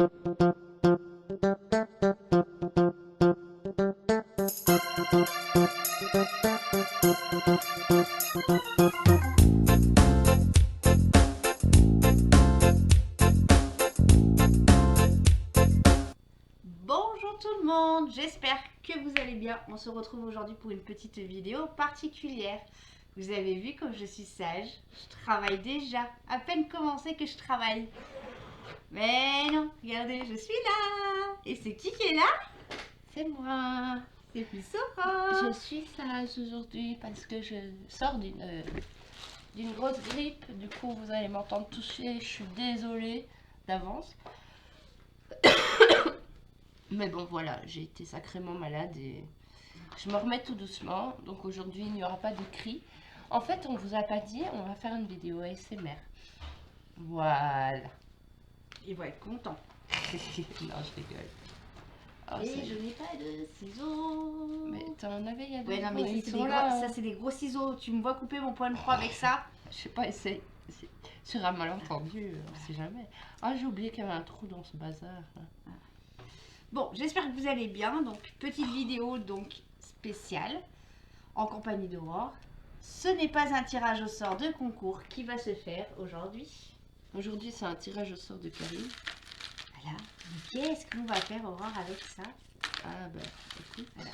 Bonjour tout le monde, j'espère que vous allez bien. On se retrouve aujourd'hui pour une petite vidéo particulière. Vous avez vu comme je suis sage, je travaille déjà. À peine commencé que je travaille. Mais non, regardez, je suis là. Et c'est qui est là? C'est moi. C'est Flissora. Je suis sage aujourd'hui parce que je sors d'une grosse grippe. Du coup, vous allez m'entendre toucher. Je suis désolée d'avance. Mais bon, voilà, j'ai été sacrément malade et je me remets tout doucement. Donc aujourd'hui, il n'y aura pas de cris. En fait, on vous a pas dit, on va faire une vidéo ASMR. Voilà. Ils vont être contents. Non, je rigole. Oh, Et c'est- je n'ai pas de ciseaux. Mais t'en avais il y a deux Ouais, non, jours, mais ils ça, sont là. ça c'est des gros ciseaux. Tu me vois couper mon point de croix avec ça? Je sais pas, essaye. Sur un malentendu, on sait jamais. Ah, j'ai oublié qu'il y avait un trou dans ce bazar. Bon, j'espère que vous allez bien. Donc, petite vidéo donc spéciale en compagnie d'Aurore. Ce n'est pas un tirage au sort de concours qui va se faire aujourd'hui. Aujourd'hui, c'est un tirage au sort de Karine. Voilà. Mais qu'est-ce qu'on va faire, Aurore, avec ça? Ah, bah, écoute. Voilà.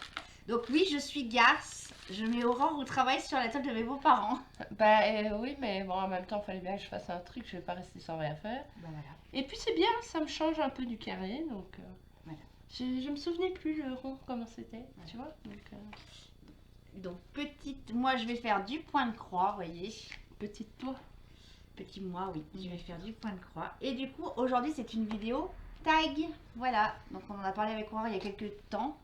Donc, oui, je suis garce. Je mets Aurore au travail sur la table de mes beaux-parents. Bah, oui, mais bon, en même temps, il fallait bien que je fasse un truc. Je vais pas rester sans rien faire. Bah, voilà. Et puis, c'est bien, ça me change un peu du carré. Donc, Voilà. je me souvenais plus le rond, comment c'était. Voilà. Tu vois donc, Donc, petite. Moi, je vais faire du point de croix, vous voyez. petite toi. Petit moi, oui. Je vais faire du point de croix. Et du coup, aujourd'hui, c'est une vidéo tag. Voilà. Donc, on en a parlé avec Aurore il y a quelques temps.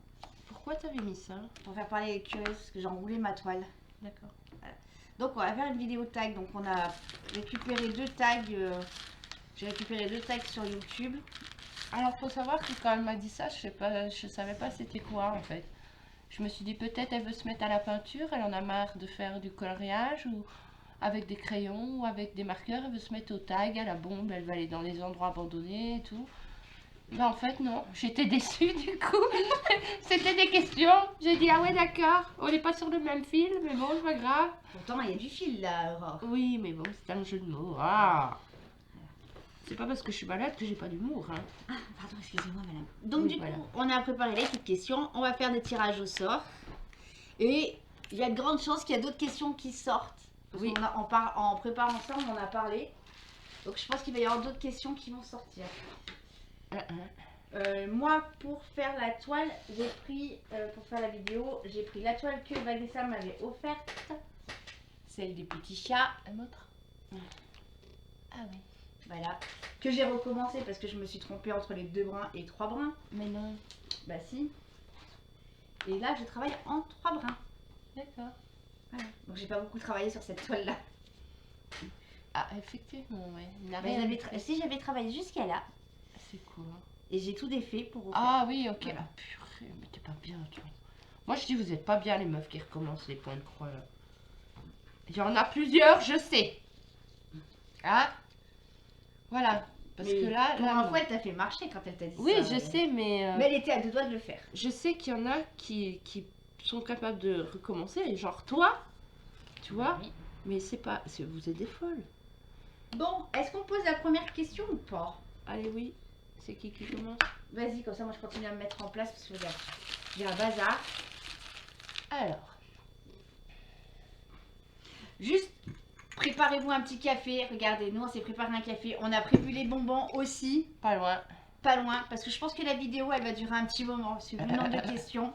Pourquoi t'avais mis ça? Pour faire parler les curieuses, parce que j'ai enroulé ma toile. D'accord. Donc, on va faire une vidéo tag. Donc, on a récupéré deux tags. J'ai récupéré deux tags sur YouTube. Alors, faut savoir que quand elle m'a dit ça, je savais pas c'était quoi en fait. Je me suis dit peut-être elle veut se mettre à la peinture, elle en a marre de faire du coloriage ou avec des crayons ou avec des marqueurs, elle veut se mettre au tag, à la bombe, elle va aller dans les endroits abandonnés et tout. Mais en fait non, j'étais déçue du coup. C'était des questions. J'ai dit ah ouais d'accord, on n'est pas sur le même fil, mais bon c'est pas grave. Pourtant, il y a du fil là, Aurore. Oui mais bon c'est un jeu de mots. Ah. C'est pas parce que je suis malade que j'ai pas d'humour. Hein. Ah, pardon, excusez-moi, madame. Donc, Oui, du voilà. coup, on a préparé les petites questions. On va faire des tirages au sort. Et il y a de grandes chances qu'il y a d'autres questions qui sortent. Parce Oui. en préparant ça, on en a parlé. Donc, je pense qu'il va y avoir d'autres questions qui vont sortir. Moi, pour faire la toile, j'ai pris, pour faire la vidéo, j'ai pris la toile que Vanessa m'avait offerte. Celle des petits chats. Un autre. Ah oui. Voilà. Que j'ai recommencé parce que je me suis trompée entre les 2 brins et 3 brins. Mais non. Bah si. Et là, je travaille en 3 brins. D'accord. Voilà. Donc j'ai pas beaucoup travaillé sur cette toile là. Ah, effectivement, ouais. Il n'a Bah, rien si j'avais travaillé jusqu'à là, C'est quoi? et j'ai tout défait pour refaire. Ah oui, ok. Voilà. Ah purée, mais t'es pas bien, toi. Moi, je dis, vous êtes pas bien, les meufs qui recommencent les points de croix, là. Il y en a plusieurs, je sais. Ah. Voilà. Parce Mais que là... pour là, un non. fois, elle t'a fait marcher quand elle t'a dit Oui, ça. je sais, mais... Mais elle était à 2 doigts de le faire. je sais qu'il y en a qui sont capables de recommencer, et genre toi, tu vois. Oui. Mais c'est pas... Vous êtes des folles. Bon, est-ce qu'on pose la première question ou pas? Allez, oui. C'est qui commence? Vas-y, comme ça, moi je continue à me mettre en place parce que regarde, j'ai un bazar. Alors. Juste, préparez-vous un petit café. Regardez, nous on s'est préparé un café. On a prévu les bonbons aussi. Pas loin. Pas loin, parce que je pense que la vidéo elle va durer un petit moment. Parce que vu le nombre de questions.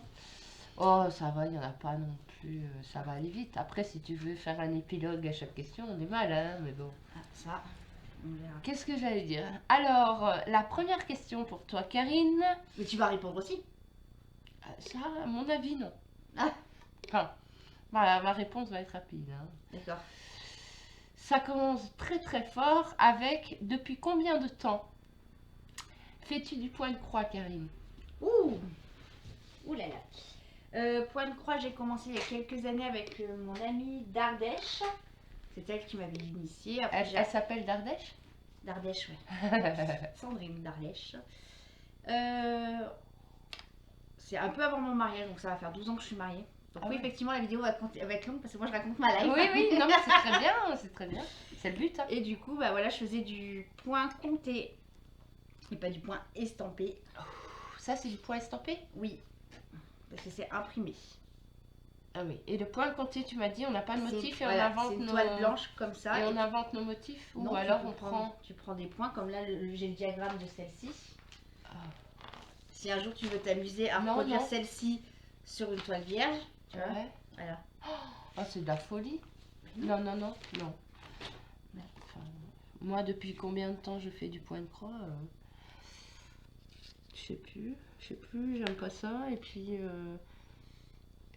Oh, ça va, il n'y en a pas non plus. Ça va aller vite. Après, si tu veux faire un épilogue à chaque question, on est mal, hein, mais bon. Ah, ça, on verra. Qu'est-ce que j'allais dire? Alors, la première question pour toi, Karine. Mais tu vas répondre aussi. Ça, à mon avis, non. Ah. Enfin, ma réponse va être rapide. Hein. D'accord. Ça commence très très fort avec depuis combien de temps fais-tu du point de croix, Karine? Ouh. Ouh là là. Point de croix, j'ai commencé il y a quelques années avec mon amie d'Ardèche. C'est elle qui m'avait initiée. Après, Elle s'appelle Dardèche? D'Ardèche, ouais. Sandrine d'Ardèche. C'est un peu avant mon mariage, donc ça va faire 12 ans que je suis mariée. Donc Ah oui, ouais. effectivement, la vidéo va être longue parce que moi, je raconte ma life. Oui, oui, non mais c'est très bien, c'est très bien. C'est le but. Hein. Et du coup, bah voilà, je faisais du point compté et pas du point estampé. Ça, c'est du point estampé? Oui, parce que c'est imprimé. Ah oui. Et le point compté, tu m'as dit, on n'a pas de motif et on Voilà, invente c'est une nos... toile blanche comme ça. Et on invente nos motifs ou non, alors tu on peux prend... Tu prends des points comme là, j'ai le diagramme de celle-ci. Ah. Si un jour tu veux t'amuser à Non, reproduire non. celle-ci sur une toile vierge, tu vois, Ouais. voilà. Ah, c'est de la folie. Non, non, non, non. Enfin, moi, depuis combien de temps je fais du point de croix je sais plus, j'aime pas ça. Et puis,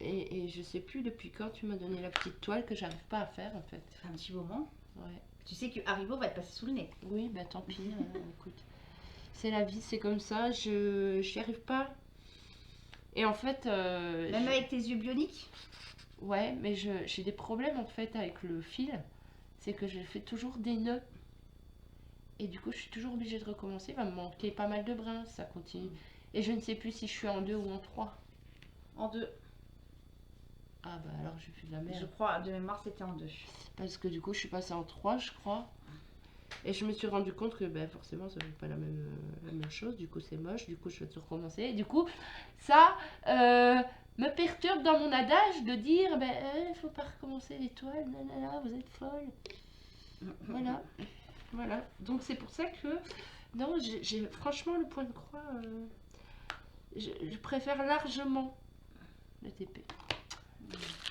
et je sais plus depuis quand tu m'as donné la petite toile que j'arrive pas à faire en fait. Ça fait un petit moment. Ouais. Tu sais que Haribo va te passer sous le nez. Oui, bah tant pis, écoute. C'est la vie, c'est comme ça, j'y arrive pas. Et en fait... Même avec tes yeux bioniques. Ouais, mais j'ai des problèmes en fait avec le fil. C'est que je fais toujours des nœuds. Et du coup, je suis toujours obligée de recommencer. Il va me manquer pas mal de brins, ça continue. Et je ne sais plus si je suis en 2 ou en 3. En 2. Ah bah alors j'ai fait de la Je merde. crois, de mémoire, c'était en 2. Parce que du coup, je suis passée en 3, je crois. Et je me suis rendu compte que ben, forcément, ça ne fait pas la même chose. Du coup, c'est moche. Du coup, je vais tout recommencer. Et du coup, ça me perturbe dans mon adage de dire ben, faut pas recommencer l'étoile. Nanana, vous êtes folle. Voilà. Voilà. Donc, c'est pour ça que. Non, j'ai franchement le point de croix. Je préfère largement le TP.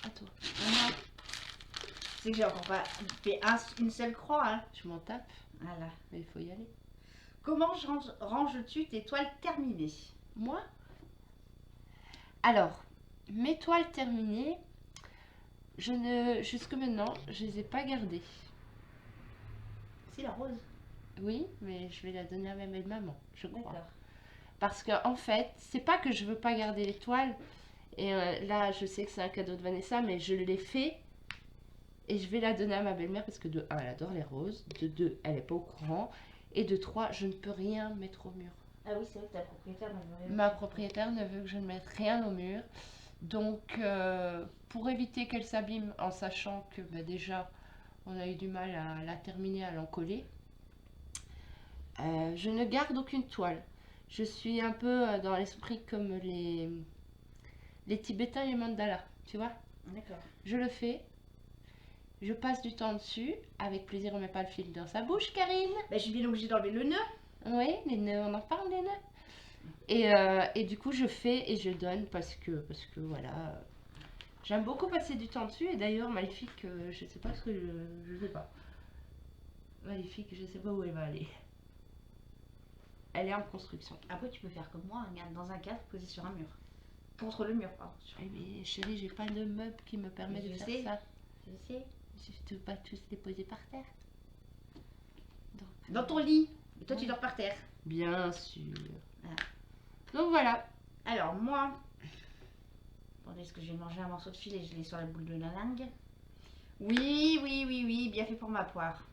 À toi. Tu sais que j'ai encore pas fait une seule croix. Hein. Je m'en tape, Voilà. mais il faut y aller. Comment ranges-tu tes toiles terminées? Moi? Alors, mes toiles terminées, jusque maintenant, je les ai pas gardées. C'est la rose. Oui, mais je vais la donner à ma belle-maman, je crois. D'accord. Parce que en fait, c'est pas que je veux pas garder les toiles. Et là, je sais que c'est un cadeau de Vanessa, mais je l'ai fait. Et je vais la donner à ma belle-mère parce que de 1, elle adore les roses. De 2, elle est pas au courant. Et de 3, je ne peux rien mettre au mur. Ah oui, c'est vrai que ta propriétaire Ma propriétaire ne veut que je ne mette rien au mur. Donc, pour éviter qu'elle s'abîme, en sachant que bah, déjà, on a eu du mal à la terminer, à l'encoller, je ne garde aucune toile. Je suis un peu dans l'esprit comme les Tibétains et les mandalas, tu vois. D'accord. Je le fais, je passe du temps dessus, avec plaisir, on met pas le fil dans sa bouche, Karine. Bah, je suis bien obligée d'enlever le nœud. Oui, les nœuds, on en parle des nœuds. Et du coup, je fais et je donne parce que voilà. J'aime beaucoup passer du temps dessus. Et d'ailleurs, Maléfique, je sais pas ce que je sais pas. Maléfique, je sais pas où elle va aller. Elle est en construction. Après, tu peux faire comme moi, regarde, dans un cadre posé sur un mur. Contre le mur, pardon. Eh mais chérie, j'ai pas de meuble qui me permet de Je faire sais. ça. Je sais. Je ne peux pas tous les poser par terre. Donc, Dans ton lit. Et toi, tu dors par terre. bien sûr. Voilà. Donc voilà. Alors, moi. Attendez, est-ce que je vais manger un morceau de filet? Je l'ai sur la boule de la langue. Oui, oui, oui, oui. Bien fait pour ma poire.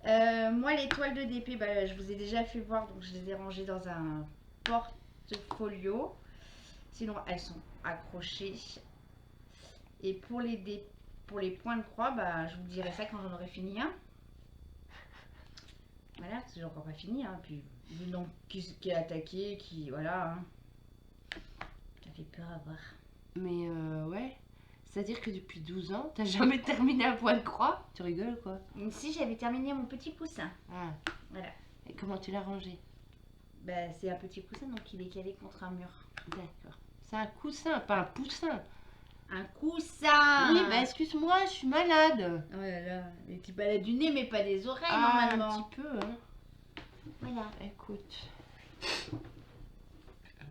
Moi, les toiles de DP, bah, je vous ai déjà fait voir. Donc, je les ai rangées dans un portfolio. Sinon, elles sont accrochées. Et pour les points de croix, bah, je vous dirai ça quand j'en aurai fini un. Voilà, parce que j'ai encore pas fini. Hein. Puis, vu le nombre qui est attaqué, qui. Voilà. Hein. Ça fait peur à voir. Mais ouais. C'est-à-dire que depuis 12 ans, t'as jamais terminé un point de croix? Tu rigoles quoi? Même si j'avais terminé mon petit poussin. Ah. Voilà. Et comment tu l'as rangé? Bah, c'est un petit poussin, donc il est calé contre un mur. D'accord. C'est un coussin, pas un poussin. Un coussin! Oui, bah excuse-moi, je suis malade. Oh là là, les petits balades du nez, mais pas des oreilles Ah, normalement. un petit peu, hein. Voilà. Écoute.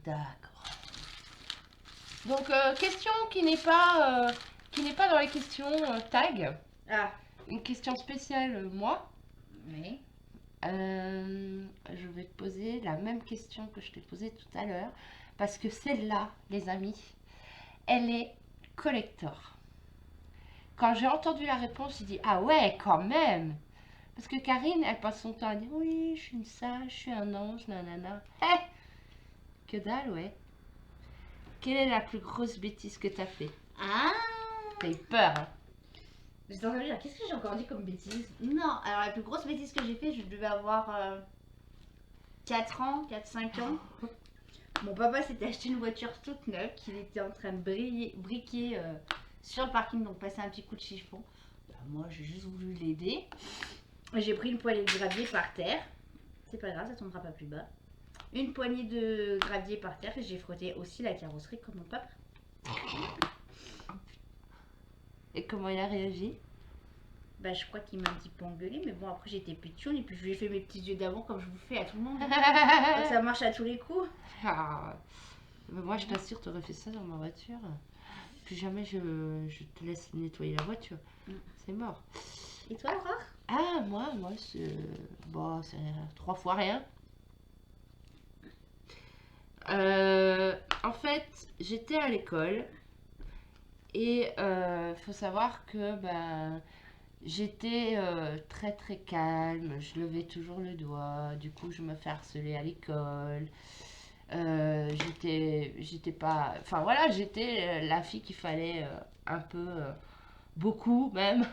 D'accord. Donc, question qui n'est pas dans les questions tag. Ah, Une question spéciale, moi. oui. Je vais te poser la même question que je t'ai posée tout à l'heure. Parce que celle-là, les amis, elle est collector. Quand j'ai entendu la réponse, j'ai dit ah ouais, quand même. Parce que Karine, elle passe son temps à dire oui, je suis une sage, je suis un ange, nanana. Eh, que dalle, ouais. Quelle est la plus grosse bêtise que t'as fait? Ah, T'as eu peur, hein? j'étais en train de me dire, qu'est-ce que j'ai encore dit comme bêtise? Non, alors la plus grosse bêtise que j'ai fait, je devais avoir 4 ans, 4-5 ans. Mon papa s'était acheté une voiture toute neuve qu'il était en train de briquer sur le parking, donc passer un petit coup de chiffon. Bah, moi, j'ai juste voulu l'aider. J'ai pris une poignée de gravier par terre. C'est pas grave, ça tombera pas plus bas. Une poignée de gravier par terre et j'ai frotté aussi la carrosserie comme mon papa. Et comment il a réagi? Bah, je crois qu'il m'a un petit peu engueulé, mais bon, après j'étais pitchoune et puis je lui ai fait mes petits yeux d'amour comme je vous fais à tout le monde. Donc, ça marche à tous les coups. Ah, mais moi, je t'assure, t'aurais fait ça dans ma voiture. Plus jamais je te laisse nettoyer la voiture. C'est mort. Et toi, Aurore? Ah, moi, c'est. Bon, c'est 3 fois rien. En fait, j'étais à l'école et faut savoir que ben, j'étais très très calme, je levais toujours le doigt, du coup je me fais harceler à l'école. J'étais pas. Enfin voilà, j'étais la fille qu'il fallait un peu, beaucoup même,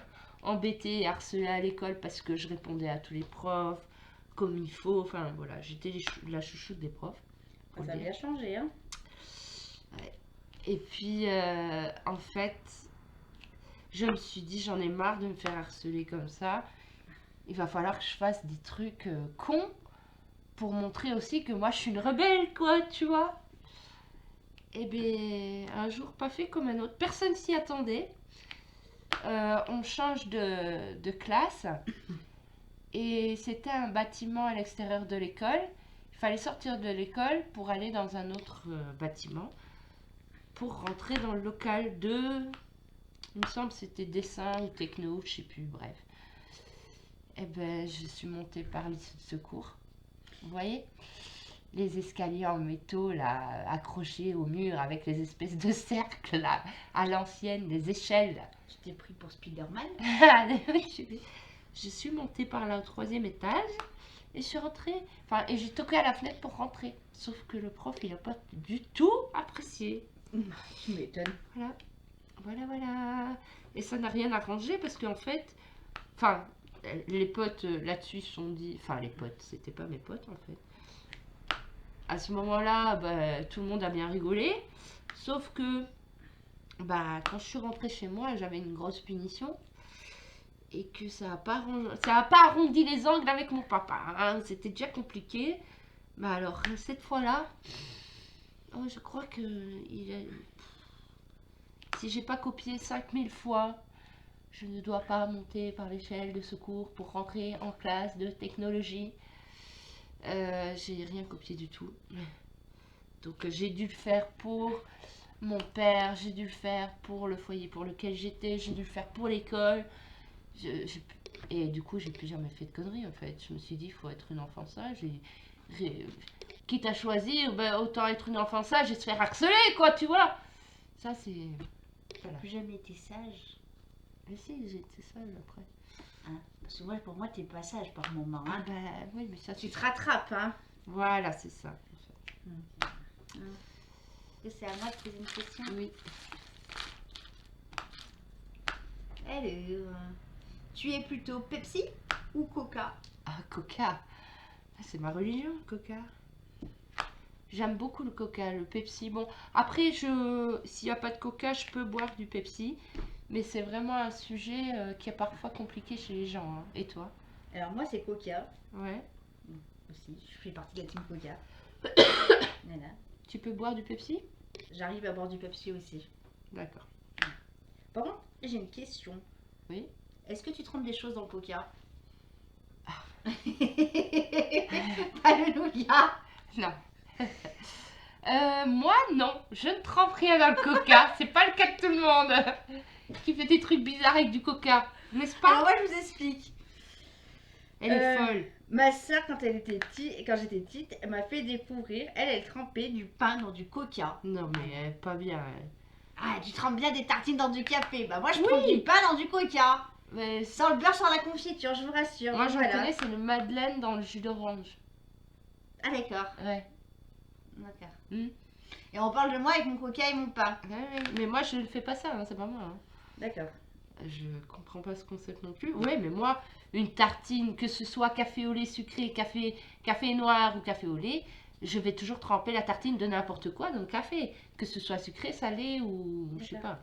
embêter et harceler à l'école parce que je répondais à tous les profs comme il faut. Enfin voilà, j'étais la chouchoute des profs. Ça a bien changé, hein. Et puis, en fait, je me suis dit, j'en ai marre de me faire harceler comme ça. Il va falloir que je fasse des trucs cons pour montrer aussi que moi, je suis une rebelle, quoi, tu vois. Et bien, un jour, pas fait comme un autre. Personne s'y attendait. On change de classe. Et c'était un bâtiment à l'extérieur de l'école. Il fallait sortir de l'école pour aller dans un autre bâtiment. Pour rentrer dans le local de, il me semble c'était dessin ou techno, je sais plus, bref. Et ben je suis montée par l'issue de secours. Vous voyez, les escaliers en métaux là, accrochés au mur avec les espèces de cercles là, à l'ancienne, les échelles. Tu t'es pris pour Spider-Man? Je suis montée par là au 3e étage et je suis rentrée, enfin, et j'ai toqué à la fenêtre pour rentrer. Sauf que le prof, il n'a pas du tout apprécié. Tu m'étonnes. Voilà. Et ça n'a rien arrangé parce qu'en fait, enfin, les potes là-dessus se sont dit, enfin les potes, c'était pas mes potes en fait. À ce moment-là, bah, tout le monde a bien rigolé, sauf que, bah, quand je suis rentrée chez moi, j'avais une grosse punition et que ça a pas arrondi les angles avec mon papa. Hein. C'était déjà compliqué. Bah alors cette fois-là, oh, je crois que si j'ai pas copié 5000 fois, je ne dois pas monter par l'échelle de secours pour rentrer en classe de technologie. J'ai rien copié du tout. Donc j'ai dû le faire pour mon père, j'ai dû le faire pour le foyer pour lequel j'étais, j'ai dû le faire pour l'école. Et du coup, j'ai plus jamais fait de conneries en fait. Je me suis dit, il faut être une enfant sage. Quitte à choisir, ben, autant être une enfant sage et se faire harceler, quoi, tu vois. Ça, c'est. T'as plus jamais été sage? Mais si, j'étais sage après. Hein, parce que moi, pour moi, t'es pas sage par moment. Hein. Ah bah oui, mais ça, Tu te rattrapes, hein. Voilà, c'est ça. C'est à moi de poser une question. Oui. Alors, tu es plutôt Pepsi ou Coca? Ah, Coca. Ah, c'est ma religion, Coca. J'aime beaucoup le Coca, le Pepsi. Bon, après, s'il n'y a pas de Coca, je peux boire du Pepsi. Mais c'est vraiment un sujet qui est parfois compliqué chez les gens. Hein. Et toi? Alors moi, c'est Coca. Ouais. Aussi, je fais partie de la team Coca. Voilà. Tu peux boire du Pepsi? J'arrive à boire du Pepsi aussi. D'accord. Par contre, j'ai une question. Oui. Est-ce que tu trempes des choses dans le Coca? Alléluia. Non. Moi, non. Je ne trempe rien dans le Coca. C'est pas le cas de tout le monde qui fait des trucs bizarres avec du Coca. N'est-ce pas? Alors moi, je vous explique. Elle est folle. Ma soeur, quand j'étais petite, elle m'a fait découvrir, elle trempait du pain dans du Coca. Non, mais pas bien. Ah, tu trempes bien des tartines dans du café. Bah moi, je trempe du pain dans du Coca. Mais Sans le beurre, sans la confiture, je vous rassure. moi, je Voilà. connais, c'est le madeleine dans le jus d'orange. Ah d'accord. Ouais. D'accord. Hmm. Et on parle de moi avec mon coca et mon pain. Ouais. Mais moi, je ne fais pas ça, hein, c'est pas moi. Hein. D'accord. Je comprends pas ce concept non plus. Ouais, mais moi, une tartine, que ce soit café au lait sucré, café noir ou café au lait, je vais toujours tremper la tartine de n'importe quoi dans le café. Que ce soit sucré, salé ou je sais pas.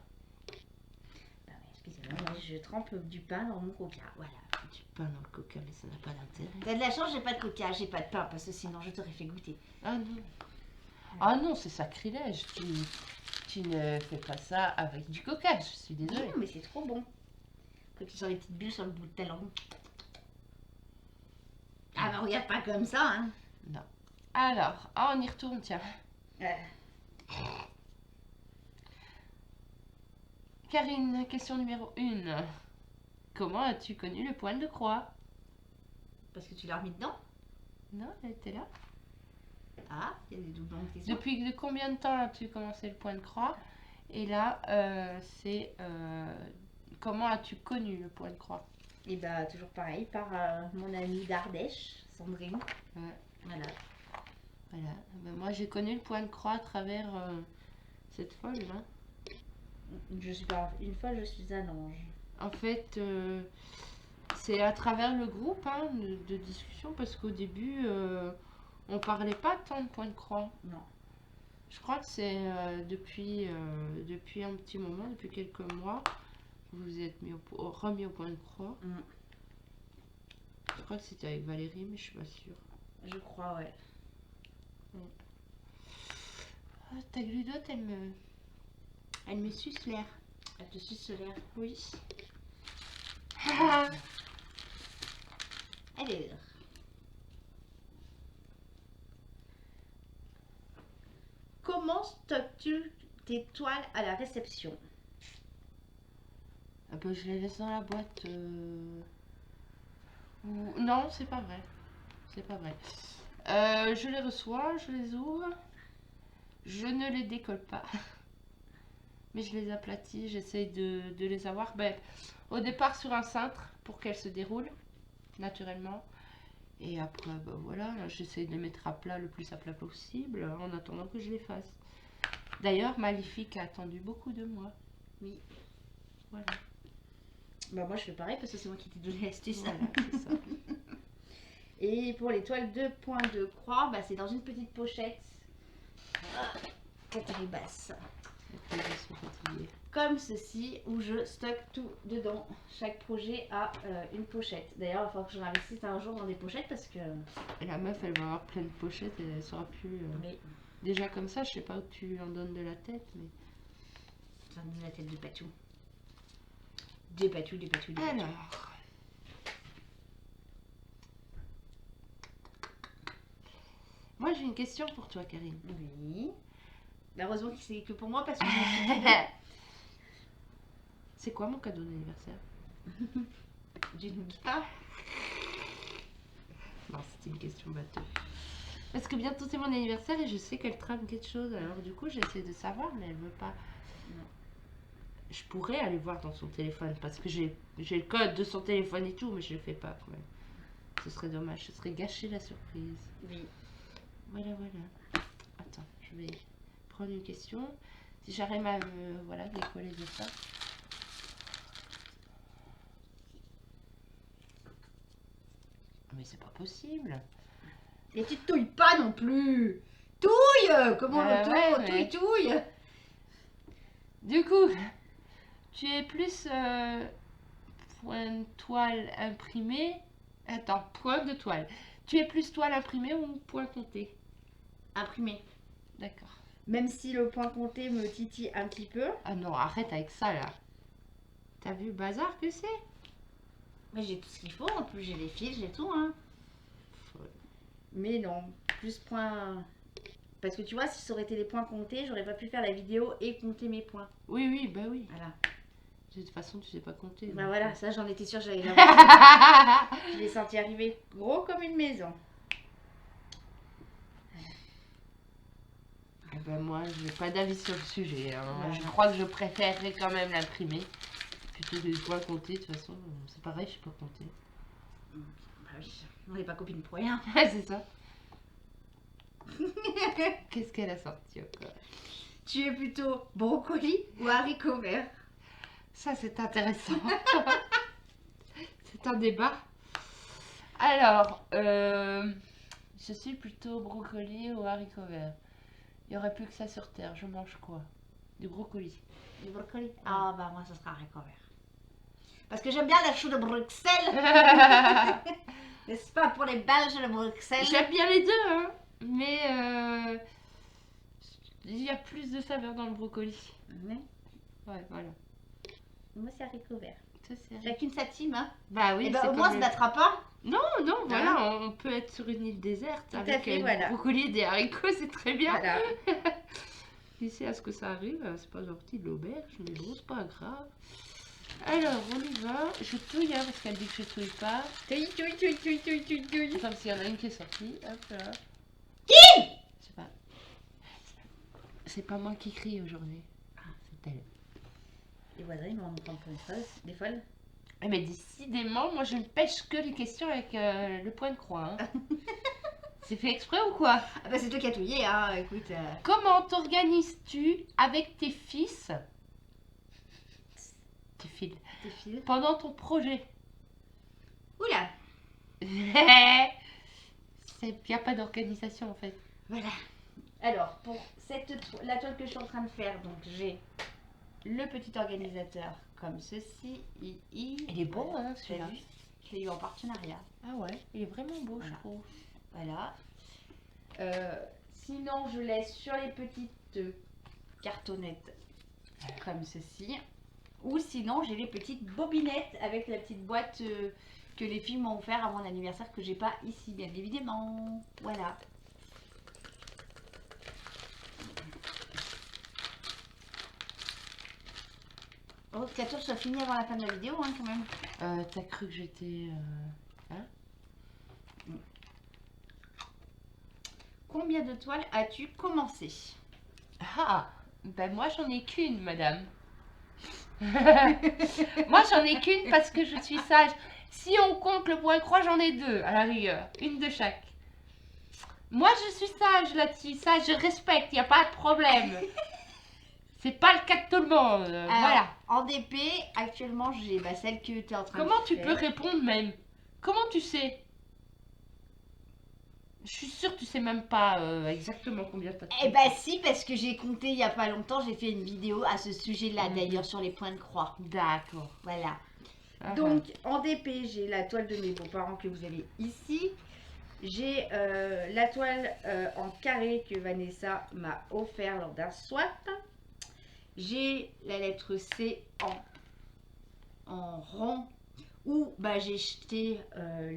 Bah ouais, excusez-moi, moi je trempe du pain dans mon coca. Voilà. Du pain dans le coca, mais ça n'a pas d'intérêt. T'as de la chance, j'ai pas de coca, j'ai pas de pain, parce que sinon je t'aurais fait goûter. Ah non. Ah non, c'est sacrilège. Tu ne fais pas ça avec du coca, je suis désolée. Non, mais c'est trop bon. Quand tu sens les petites bulles sur le bout de ta langue. Ah bah regarde pas comme ça, hein. Non. Alors, ah, on y retourne, tiens. Karine, question numéro 1. Comment as-tu connu le poil de croix? Parce que tu l'as remis dedans. Non, elle était là. Ah, il y a des doublons de questions. Depuis de combien de temps as-tu commencé le point de croix? Et là, c'est comment as-tu connu le point de croix? Et bah toujours pareil, par mon amie d'Ardèche, Sandrine. Ouais. Voilà. Voilà. Ben, moi, j'ai connu le point de croix à travers cette folle là. Je suis pas une fois, je suis un ange. En fait, c'est à travers le groupe hein, de discussion parce qu'au début, on parlait pas tant de point de croix. Non. Je crois que c'est depuis un petit moment, depuis quelques mois, vous vous êtes remis au point de croix. Mm. Je crois que c'était avec Valérie, mais je suis pas sûre. Je crois, ouais. Ah, ta gludote, elle me suce l'air. Elle te suce l'air. Oui. Alors. Comment stockes-tu tes toiles à la réception? Ah bah, je les laisse dans la boîte. Non, c'est pas vrai. C'est pas vrai. Je les reçois, je les ouvre. Je ne les décolle pas. Mais je les aplatis, j'essaye de les avoir. Ben, au départ sur un cintre pour qu'elles se déroulent naturellement. Et après, ben voilà, j'essaye de les mettre à plat le plus à plat possible en attendant que je les fasse. D'ailleurs, Maléfique a attendu beaucoup de moi. Oui. Voilà. Bah moi je fais pareil parce que c'est moi qui t'ai donné l'astuce. Voilà, c'est ça. Et pour les toiles de points de croix, bah, c'est dans une petite pochette. Basse. Je suis fatiguée. Comme ceci, où je stocke tout dedans. Chaque projet a une pochette. D'ailleurs, il va falloir que j'en investisse un jour dans des pochettes parce que... Et la meuf, elle va avoir plein de pochettes et elle saura plus... Mais Déjà comme ça, je sais pas où tu en donnes de la tête, mais... ça me donne la tête de Patou. Des Patou. Alors... Moi, j'ai une question pour toi, Karine. Oui. Bah, heureusement que c'est que pour moi parce que C'est quoi mon cadeau d'anniversaire? d'une guitare. Non, c'était une question bateau. Parce que bientôt c'est mon anniversaire et je sais qu'elle trame quelque chose. Alors du coup, j'essaie de savoir, mais elle veut pas. Non. Je pourrais aller voir dans son téléphone parce que j'ai le code de son téléphone et tout, mais je le fais pas quand même. Ce serait dommage, ce serait gâcher la surprise. Oui. Voilà. Attends, je vais prendre une question. Si j'arrive à voilà, décoller de ça. Mais c'est pas possible. Et tu touilles pas non plus. Touille. Comment le touille, ouais, touille. Du coup, tu es plus point de toile imprimé. Attends, point de toile. Tu es plus toile imprimée ou point compté? Imprimé. D'accord. Même si le point compté me titille un petit peu. Ah non, arrête avec ça là. T'as vu le bazar que c'est? Mais j'ai tout ce qu'il faut, en plus j'ai les fils, j'ai tout, hein. Mais non, plus point... Parce que tu vois, si ça aurait été les points comptés, j'aurais pas pu faire la vidéo et compter mes points. Oui, bah oui. Voilà. De toute façon, tu sais pas compter. Bah donc. voilà, ça j'en étais sûre, j'allais l'avoir. Je l'ai senti arriver gros comme une maison. Eh ben moi, je n'ai pas d'avis sur le sujet. Hein. Voilà. Je crois que je préférerais quand même l'imprimer. plutôt des points comptés, de toute façon. C'est pareil, je sais pas compter. Bah oui, on n'est pas copines pour rien. C'est ça. Qu'est-ce qu'elle a sorti encore? Tu es plutôt brocoli ou haricots verts? Ça, c'est intéressant. C'est un débat. Alors, je suis plutôt brocoli ou haricots verts. Il n'y aurait plus que ça sur Terre. Je mange quoi? Du brocoli. Du brocoli? Ah bah moi, ce sera haricots verts. Parce que j'aime bien la chou de Bruxelles. N'est-ce pas pour les Belges de Bruxelles? J'aime bien les deux, hein. Mais il y a plus de saveur dans le brocoli. Ouais. Ouais, voilà. Moi, c'est haricots verts. Ça, c'est... Chacune sa team, hein. Bah oui, Et bah c'est au moins, on se comme battra pas. Non, non, voilà, on peut être sur une île déserte Tout à avec fait, du voilà. brocoli et des haricots, c'est très bien. Voilà. Ici, à ce que ça arrive, c'est pas sorti de l'auberge, mais bon, c'est pas grave. Alors, on y va. Je touille, hein, parce qu'elle dit que je touille pas. Touille. Comme s'il y en a une qui est sortie. Hop là. Qui? C'est pas... C'est pas moi qui crie aujourd'hui. Ah, c'est elle. Les voisins, ils vont me prendre pour une folle. Des folles. Eh, mais décidément, moi je ne pêche que les questions avec le point de croix. Hein. C'est fait exprès ou quoi? Ah bah c'est toi qui as touillé, hein. Écoute. Comment t'organises-tu avec tes fils? Tes fils. Tes fils. Pendant ton projet? Oula. Il n'y a pas d'organisation en fait. Voilà. Alors, pour la toile que je suis en train de faire, donc j'ai le petit organisateur comme ceci. Il est beau, hein, celui-là. T'as vu? Je l'ai eu en partenariat. Ah ouais, il est vraiment beau, Voilà. je trouve. Voilà. Sinon, je laisse sur les petites cartonnettes comme ceci. Ou sinon, j'ai les petites bobinettes avec la petite boîte que les filles m'ont offert à mon anniversaire que j'ai pas ici, bien évidemment. Voilà. Oh, que la toile soit finie avant la fin de la vidéo, hein, quand même. T'as cru que j'étais... Hein? Combien de toiles as-tu commencé? Ah, ben moi j'en ai qu'une, madame. Moi j'en ai qu'une parce que je suis sage. Si on compte le point croix, j'en ai deux à la rigueur, une de chaque. Moi je suis sage là-dessus, ça je respecte, il n'y a pas de problème. C'est pas le cas de tout le monde, voilà. En DP, actuellement, j'ai celle que tu es en train de faire. Comment tu peux répondre même? Comment tu sais? Je suis sûre que tu sais même pas exactement combien t'as. Eh bah si, parce que j'ai compté il y a pas longtemps, j'ai fait une vidéo à ce sujet-là, d'ailleurs, sur les points de croix. D'accord. Voilà. Donc, en DP, j'ai la toile de mes beaux-parents que vous avez ici. J'ai la toile en carré que Vanessa m'a offert lors d'un swap. J'ai la lettre C en rond où j'ai jeté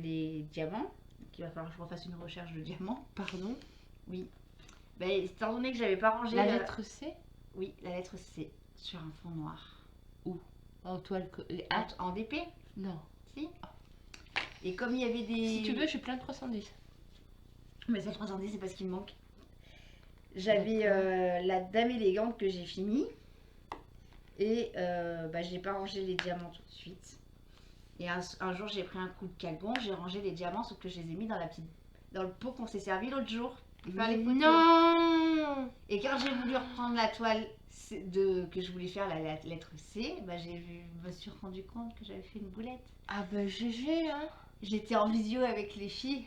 les diamants. Il va falloir que je refasse une recherche de diamants. Pardon? Oui. Étant donné que j'avais pas rangé la lettre C? Oui, la lettre C sur un fond noir. Où? En toile en DP? Non. Si. Et comme il y avait des... Si tu veux, je suis plein de 310. Mais ça 310, c'est pas ce qui me manque. J'avais la dame élégante que j'ai fini. Et j'ai pas rangé les diamants tout de suite. Et un jour, j'ai pris un coup de calgon, j'ai rangé les diamants, sauf que je les ai mis dans le pot qu'on s'est servi l'autre jour. Non. Et quand j'ai voulu reprendre la toile que je voulais faire, la lettre C, je me suis rendu compte que j'avais fait une boulette. Ah bah GG, hein. J'étais en visio avec les filles.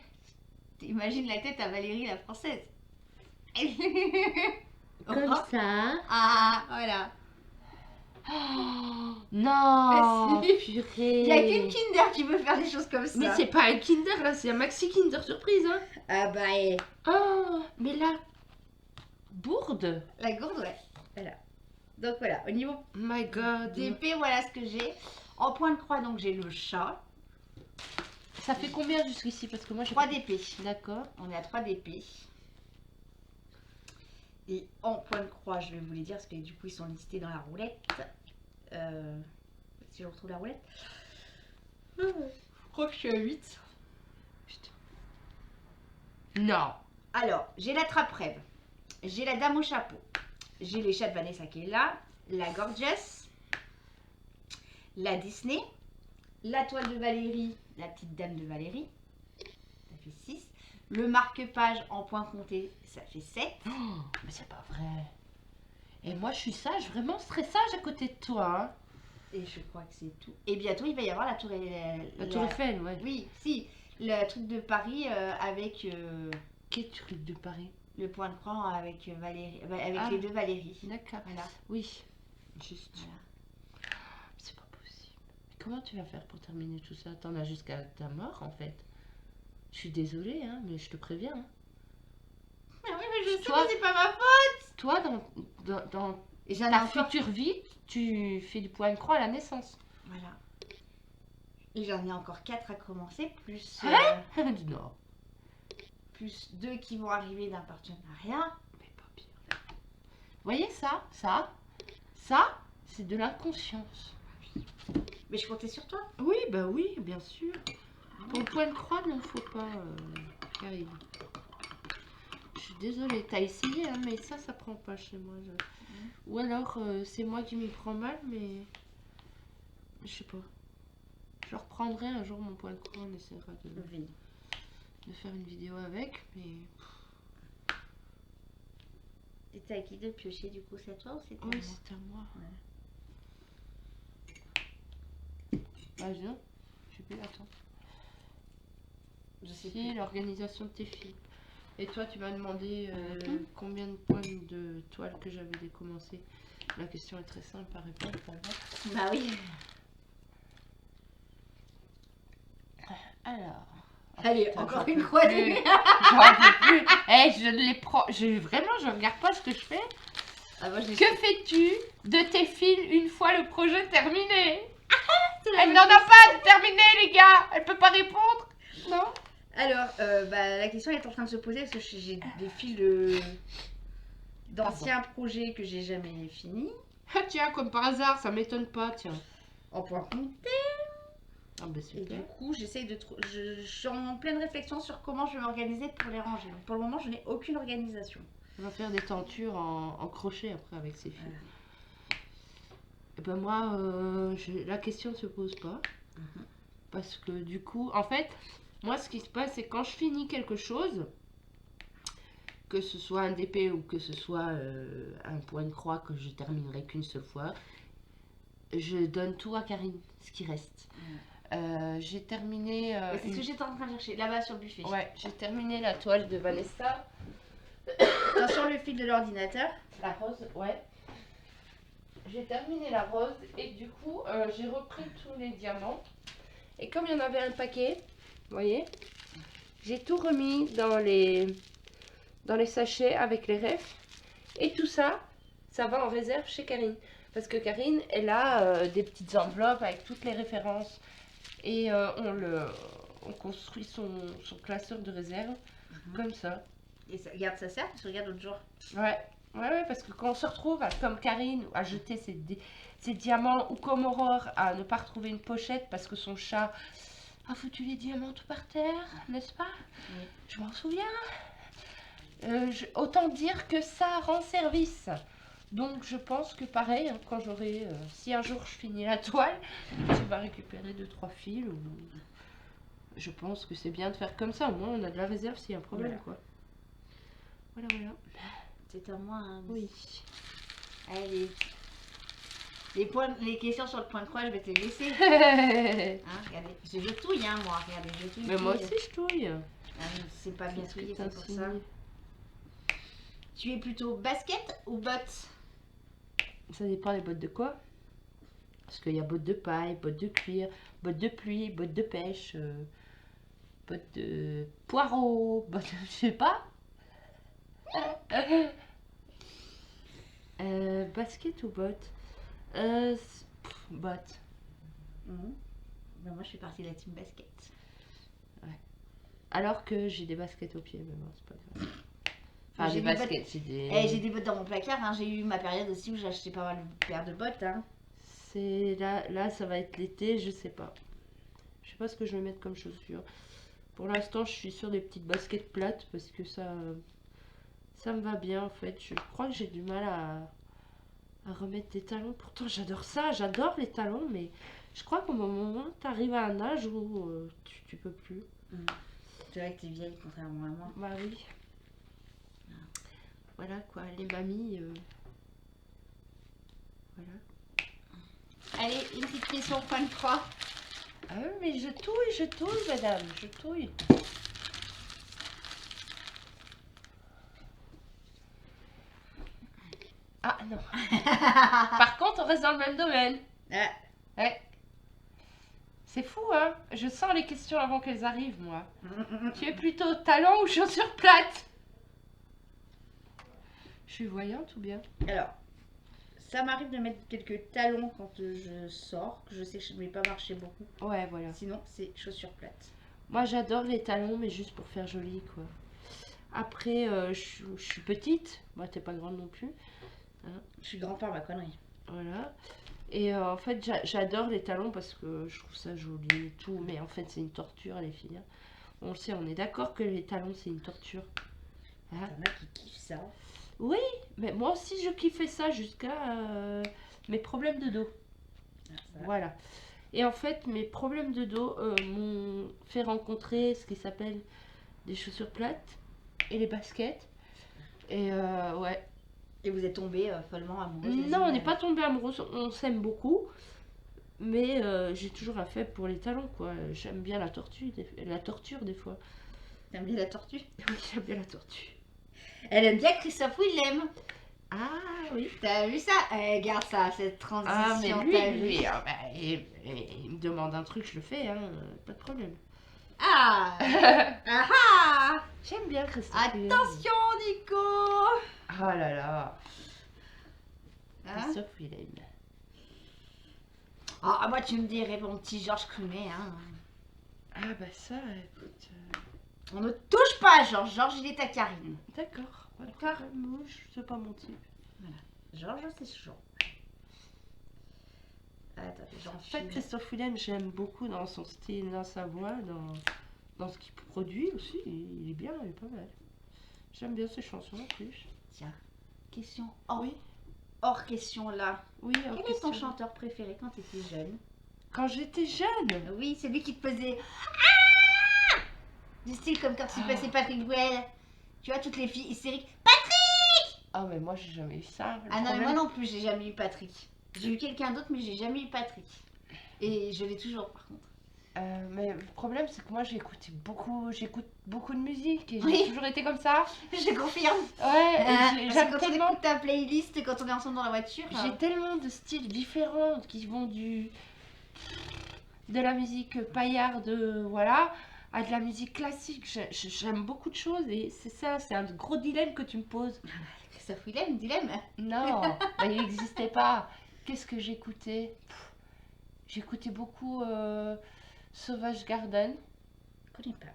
T'imagines la tête à Valérie, la française. Comme ça. Ah, voilà. Oh, non. Si. Purée. Il n'y a qu'une Kinder qui veut faire des choses comme ça. Mais c'est pas un Kinder là, c'est un Maxi Kinder surprise, hein. Ah bah Oh, mais là, bourde. La gourde, ouais. Voilà. Donc voilà, au niveau My God. DP, voilà ce que j'ai. En point de croix, donc j'ai le chat. Ça fait combien jusqu'ici? Parce que moi j'ai 3 DP. D'accord. On est à 3 DP. Et en point de croix, je vais vous les dire parce que du coup ils sont listés dans la roulette. Si je retrouve la roulette. Je crois que je suis à 8. Putain. Non. Alors, j'ai la trappe-rêve. J'ai la dame au chapeau. J'ai les chats de Vanessa qui est là. La Gorgeous. la Disney, la toile de Valérie, la petite dame de Valérie, ça fait 6. Le marque-page en point compté, ça fait 7. Oh, mais c'est pas vrai. Et moi, je suis sage, vraiment très sage à côté de toi. Hein. Et je crois que c'est tout. Et bientôt, il va y avoir la tour, La Tour Eiffel, ouais. Oui, si. Le truc de Paris avec Quel truc de Paris? le point de croix avec Valérie, avec Ah. les deux Valérie. D'accord. Voilà. Oui. Juste. Voilà. C'est pas possible. Comment tu vas faire pour terminer tout ça? T'en as jusqu'à ta mort, en fait. Je suis désolée, hein, mais je te préviens. Hein. Mais oui, mais je sais Toi- que c'est pas ma faute. Toi, dans Et j'en ai ta encore. future vie, tu fais du point de croix à la naissance. Voilà. Et j'en ai encore 4 à commencer, plus, Non, plus 2 qui vont arriver d'un partenariat. mais pas pire. Vous voyez ça, c'est de l'inconscience. Mais je comptais sur toi. Oui, bah oui, bien sûr. Pour le point de croix, il ne faut pas, Karine. Je suis désolée, t'as essayé, hein, mais ça prend pas chez moi. Ou alors, c'est moi qui m'y prends mal, mais je sais pas. Je reprendrai un jour mon point de croix, on essaiera Oui. de faire une vidéo avec, mais C'était à qui de piocher du coup? C'est à toi ou c'est à oui, moi? c'est à moi. Ouais. Bah, viens, je sais plus, attends. Je sais Si, plus. l'organisation de tes filles. Et toi, tu m'as demandé Mhm. combien de points de toile que j'avais décommensé. La question est très simple à répondre pour moi. Bah oui. Alors. Allez, putain, encore j'en une peux croisée. plus. J'en peux plus. Eh, je les prends. Vraiment, je regarde pas ce que je fais. Ah, moi, je l'ai Que fais-tu de tes fils une fois le projet terminé? C'est la Elle même n'en a question. pas de terminé, les gars. Elle peut pas répondre. Non. Alors, bah, la question est en train de se poser parce que j'ai des fils d'anciens projets que j'ai jamais finis. Ah tiens, comme par hasard, ça m'étonne pas, tiens. En point compté. Ah ben Et super. du coup, j'essaye de je suis en pleine réflexion sur comment je vais m'organiser pour les ranger. Donc, pour le moment, je n'ai aucune organisation. On va faire des tentures en crochet après avec ces fils. Voilà. Et ben moi, la question se pose pas. Mhm. Parce que du coup, en fait, moi ce qui se passe, c'est quand je finis quelque chose, que ce soit un DP ou que ce soit un point de croix que je terminerai qu'une seule fois, je donne tout à Karine, ce qui reste. J'ai terminé. Et c'est ce que j'étais en train de chercher, là-bas sur le buffet. Ouais, j'ai terminé la toile de Vanessa. Attention, le fil de l'ordinateur. La rose, ouais. J'ai terminé la rose et du coup, j'ai repris tous les diamants. Et comme il y en avait un paquet, vous voyez, j'ai tout remis dans les sachets avec les refs. Et tout ça, ça va en réserve chez Karine. Parce que Karine, elle a des petites enveloppes avec toutes les références. Et on construit son classeur de réserve comme ça. Et ça, regarde, ça sert, tu regardes l'autre jour. Ouais. Ouais, parce que quand on se retrouve, comme Karine, à jeter ses diamants, ou comme Aurore, à ne pas retrouver une pochette parce que son chat a foutu les diamants tout par terre, n'est-ce pas? Oui. Je m'en souviens. Autant dire que ça rend service. Donc je pense que pareil, hein, quand j'aurai, si un jour je finis la toile, tu vas récupérer 2-3 fils. Je pense que c'est bien de faire comme ça, au moins on a de la réserve s'il y a un problème, quoi. Voilà. C'est à moi, hein. Oui. Allez. Les questions sur le point de croix, je vais te les laisser. Mais Hein, regardez. Je touille, hein, moi. Regardez, je touille. moi aussi je touille. Ah, c'est pas bien touillé, c'est pour Putain, ça. Tu es plutôt basket ou bottes? Ça dépend des bottes de quoi. Parce qu'il y a bottes de paille, bottes de cuir, bottes de pluie, bottes de pêche, bottes de poireaux, bottes de... je sais pas. Basket ou bottes? Bottes. Ben, moi, je suis partie de la team basket. Alors que j'ai des baskets aux pieds, mais bon, c'est pas grave. Enfin, J'ai des des baskets, c'est des... J'ai des bottes dans mon placard. Hein. J'ai eu ma période aussi où j'ai acheté pas mal de paires de bottes. Hein. C'est là, ça va être l'été, je sais pas. Je sais pas ce que je vais mettre comme chaussures. Pour l'instant, je suis sur des petites baskets plates parce que ça me va bien en fait. Je crois que j'ai du mal à remettre des talons. Pourtant, j'adore ça, j'adore les talons, mais Je crois qu'au moment où t'arrives à un âge où tu peux plus. C'est vrai que t'es vieille contrairement à moi. Bah oui. Voilà quoi, les mamies. Voilà. Allez, une petite question point de croix. Ah oui, mais je touille, madame, je touille. Ah non. Par contre, on reste dans le même domaine. Ah, Ouais. C'est fou, hein. Je sens les questions avant qu'elles arrivent, moi. Tu es plutôt talons ou chaussures plates? Je suis voyante ou bien? Alors, ça m'arrive de mettre quelques talons quand je sors, que je sais que je ne vais pas marcher beaucoup. Ouais, voilà. Sinon, c'est chaussures plates. Moi, j'adore les talons, mais juste pour faire joli, quoi. Après, je suis petite. Moi, t'es pas grande non plus. Je suis grande par ma connerie. Voilà. Et en fait, j'adore les talons parce que je trouve ça joli et tout. Mais en fait, c'est une torture, les filles. On le sait, on est d'accord que les talons, c'est une torture. T'en as qui kiffent ça. Oui, mais moi aussi, je kiffais ça jusqu'à mes problèmes de dos. Ah, ça va. Voilà. Et en fait, mes problèmes de dos m'ont fait rencontrer ce qui s'appelle des chaussures plates et les baskets. Et ouais. Et vous êtes tombée follement amoureuse. Non, on n'est pas tombé amoureux, on s'aime beaucoup. Mais j'ai toujours un faible pour les talons, quoi. J'aime bien la tortue des fois. T'aimes bien la tortue? Oui, j'aime bien la tortue. Elle aime bien Christophe Willem. Ah oui. T'as vu ça? Regarde ça, cette transition. Ah, mais t'as vu? lui ah, bah, il me demande un truc, je le fais, hein, pas de problème. Ah Ah ah J'aime bien Christophe. Attention, Nico. Oh là là. Hein? Christophe Willem. Ah, moi, tu me dirais, mon petit Georges Clooney, hein. Ah bah ça, écoute. On ne touche pas à Georges. Georges, il est à Karine. D'accord. D'accord. Moi, c'est pas mon type. Georges, c'est chaud. Attends, j'en En fait, file. Christophe Willem, j'aime beaucoup dans son style, dans sa voix, dans ce qu'il produit aussi. Il est bien, il est pas mal. J'aime bien ses chansons en plus. Tiens, question hors, Oui. hors question là. Oui, Quel est ton chanteur préféré quand tu étais jeune? Quand j'étais jeune. Oui, celui qui te faisait ah du style comme quand tu Ah. passais Patrick Bruel. Tu vois, toutes les filles hystériques. Ah, mais moi, j'ai jamais eu ça. Le Ah non, mais problème- moi non plus, j'ai jamais eu Patrick. J'ai eu quelqu'un d'autre, mais j'ai jamais eu Patrick. Et je l'ai toujours, par contre. Mais le problème, c'est que moi, j'écoute beaucoup de musique et Oui. j'ai toujours été comme ça. Je confirme. Ouais, et Parce que j'aime quand on tellement. écoute ta playlist, quand on est ensemble dans la voiture. J'ai tellement de styles différents qui vont de la musique paillarde, voilà, à de la musique classique. J'aime beaucoup de choses et c'est ça, c'est un gros dilemme que tu me poses. Christophe Willem, dilemme. Non, bah, il n'existait pas. Qu'est-ce que j'écoutais? J'écoutais beaucoup Sauvage Garden. Je connais pas.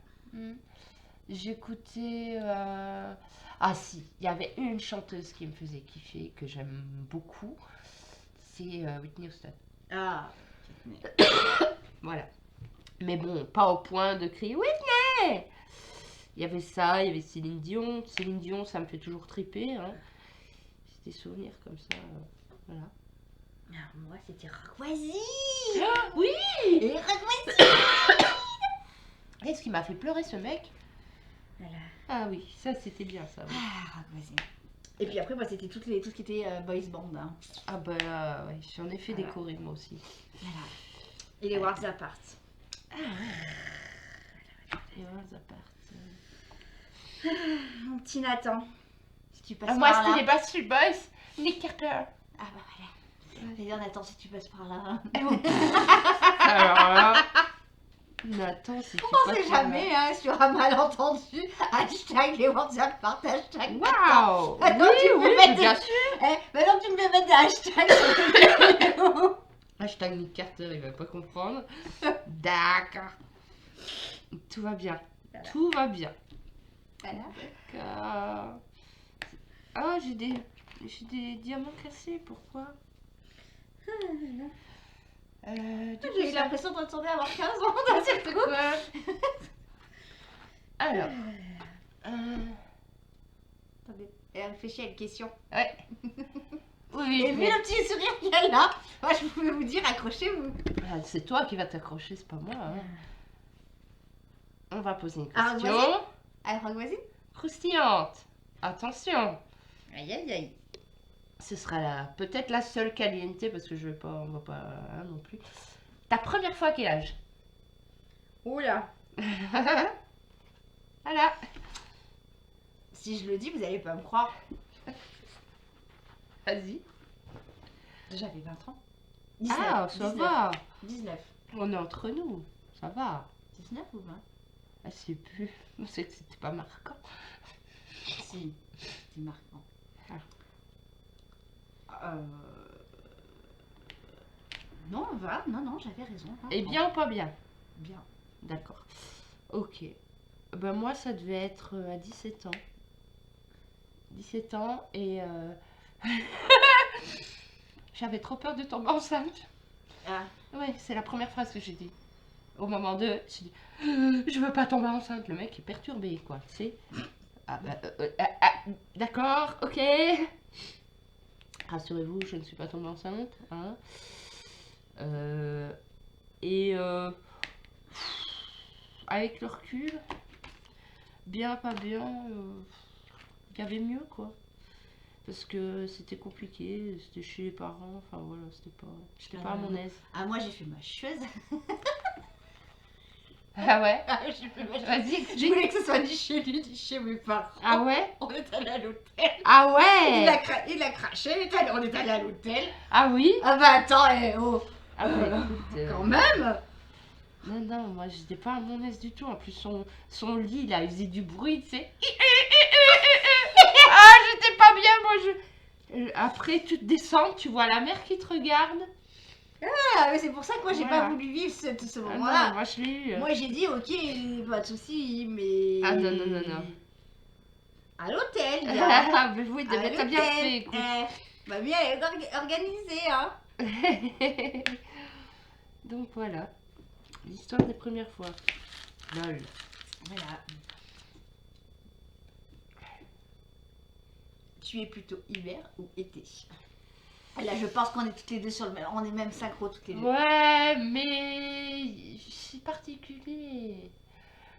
J'écoutais. Ah si, il y avait une chanteuse qui me faisait kiffer, que j'aime beaucoup. C'est Whitney Houston. Ah. Voilà. Mais bon, pas au point de crier Whitney! Il y avait ça, il y avait Céline Dion. Céline Dion, ça me fait toujours triper. Hein. C'est des souvenirs comme ça. Voilà. Ah, moi, c'était Rockwazzy. Oui! Et Rockwazzy. Et ce qui m'a fait pleurer ce mec? Voilà. Ah oui, ça c'était bien ça. Oui. Ah, Rockwazzy. Et puis après, moi, c'était tout ce qui était boys band. Hein. Ah bah là, ouais, j'en ai fait Voilà. des chorés moi aussi. Voilà. Et les Worlds Apart. Et voilà, ça part. Mon petit Nathan. Si tu passes Ah, moi par c'était là. les Backstreet Boys, Nick Carter. Ah bah voilà. Je vais dire Nathan, si tu passes par là. Alors là, Nathan, si tu On passes sait par jamais, hein, sur un malentendu. Hashtag les Worlds Apart. Hashtag là. Nathan. Waouh! Attends, Oui, tu peux oui, mettre bien des- sûr. Maintenant tu me fais mettre des hashtags sur les vidéos. Hashtag Nick Carter, il va pas comprendre. D'accord. Tout va bien. Voilà. Tout va bien. Voilà. D'accord. Ah, j'ai des diamants cassés, pourquoi? J'ai eu l'impression d'entendre avoir 15 ans d'un seul coup. Quoi? Alors. Attendez, elle réfléchit à une question. Ouais. Oui, Et vu mais- le petit sourire qu'elle a, moi je pouvais vous dire accrochez-vous. C'est toi qui vas t'accrocher, c'est pas moi. Hein. On va poser une Ah, question. Alors, voisine. Croustillante. Attention. Aïe, aïe, aïe. Ce sera peut-être la seule caliente parce que on va pas hein, non plus. Ta première fois à quel âge? Oula. Voilà. Si je le dis, vous allez pas me croire. Vas-y. J'avais 20 ans. Ah, ça va. 19. On est entre nous. Ça va. 19 ou 20? Ah, je sais plus. C'était pas marquant. Si, c'est marquant. Non, 20. Non, j'avais raison. 20 Et ans. bien ou pas bien? Bien. D'accord. Ok. Ben moi, ça devait être à 17 ans. 17 ans et j'avais trop peur de tomber enceinte. Ah. Ouais, c'est la première phrase que j'ai dit. Au moment de, j'ai dit, je veux pas tomber enceinte. Le mec est perturbé, quoi. Tu sais. D'accord, ok. Rassurez-vous, je ne suis pas tombée enceinte. Hein. Et avec le recul, bien, pas bien, il y avait mieux, quoi. Parce que c'était compliqué, c'était chez les parents, enfin voilà, j'étais pas à mon aise. Ah, moi j'ai fait ma chose. Ah ouais? Ah, j'ai fait ma chose. Vas-y, Je voulais que ce soit ni chez lui, ni chez mes parents. Ah ouais? On est allé à l'hôtel. Ah ouais? Il a craché, on est allé à l'hôtel. Ah oui? Ah bah attends, oh. Ah bah écoute, Quand même. non, moi j'étais pas à mon aise du tout. En plus, son lit là, il faisait du bruit, tu sais. Ah, j'étais pas bien, moi. Après, tu te descends, tu vois la mère qui te regarde. Ah, mais c'est pour ça que moi j'ai Voilà. pas voulu vivre ce Ah non, moment-là. moi je l'ai eu. Moi j'ai dit ok, pas de soucis, mais. Ah non. À l'hôtel, gars. Ah, mais oui, À t'as bien l'hôtel. fait, écoute. Bah bien organisé, hein. Donc voilà, l'histoire des premières fois. Lol. Voilà. Tu es plutôt hiver ou été? Là, je pense qu'on est toutes les deux sur le même. On est même synchro toutes les deux. Ouais, mais c'est particulier.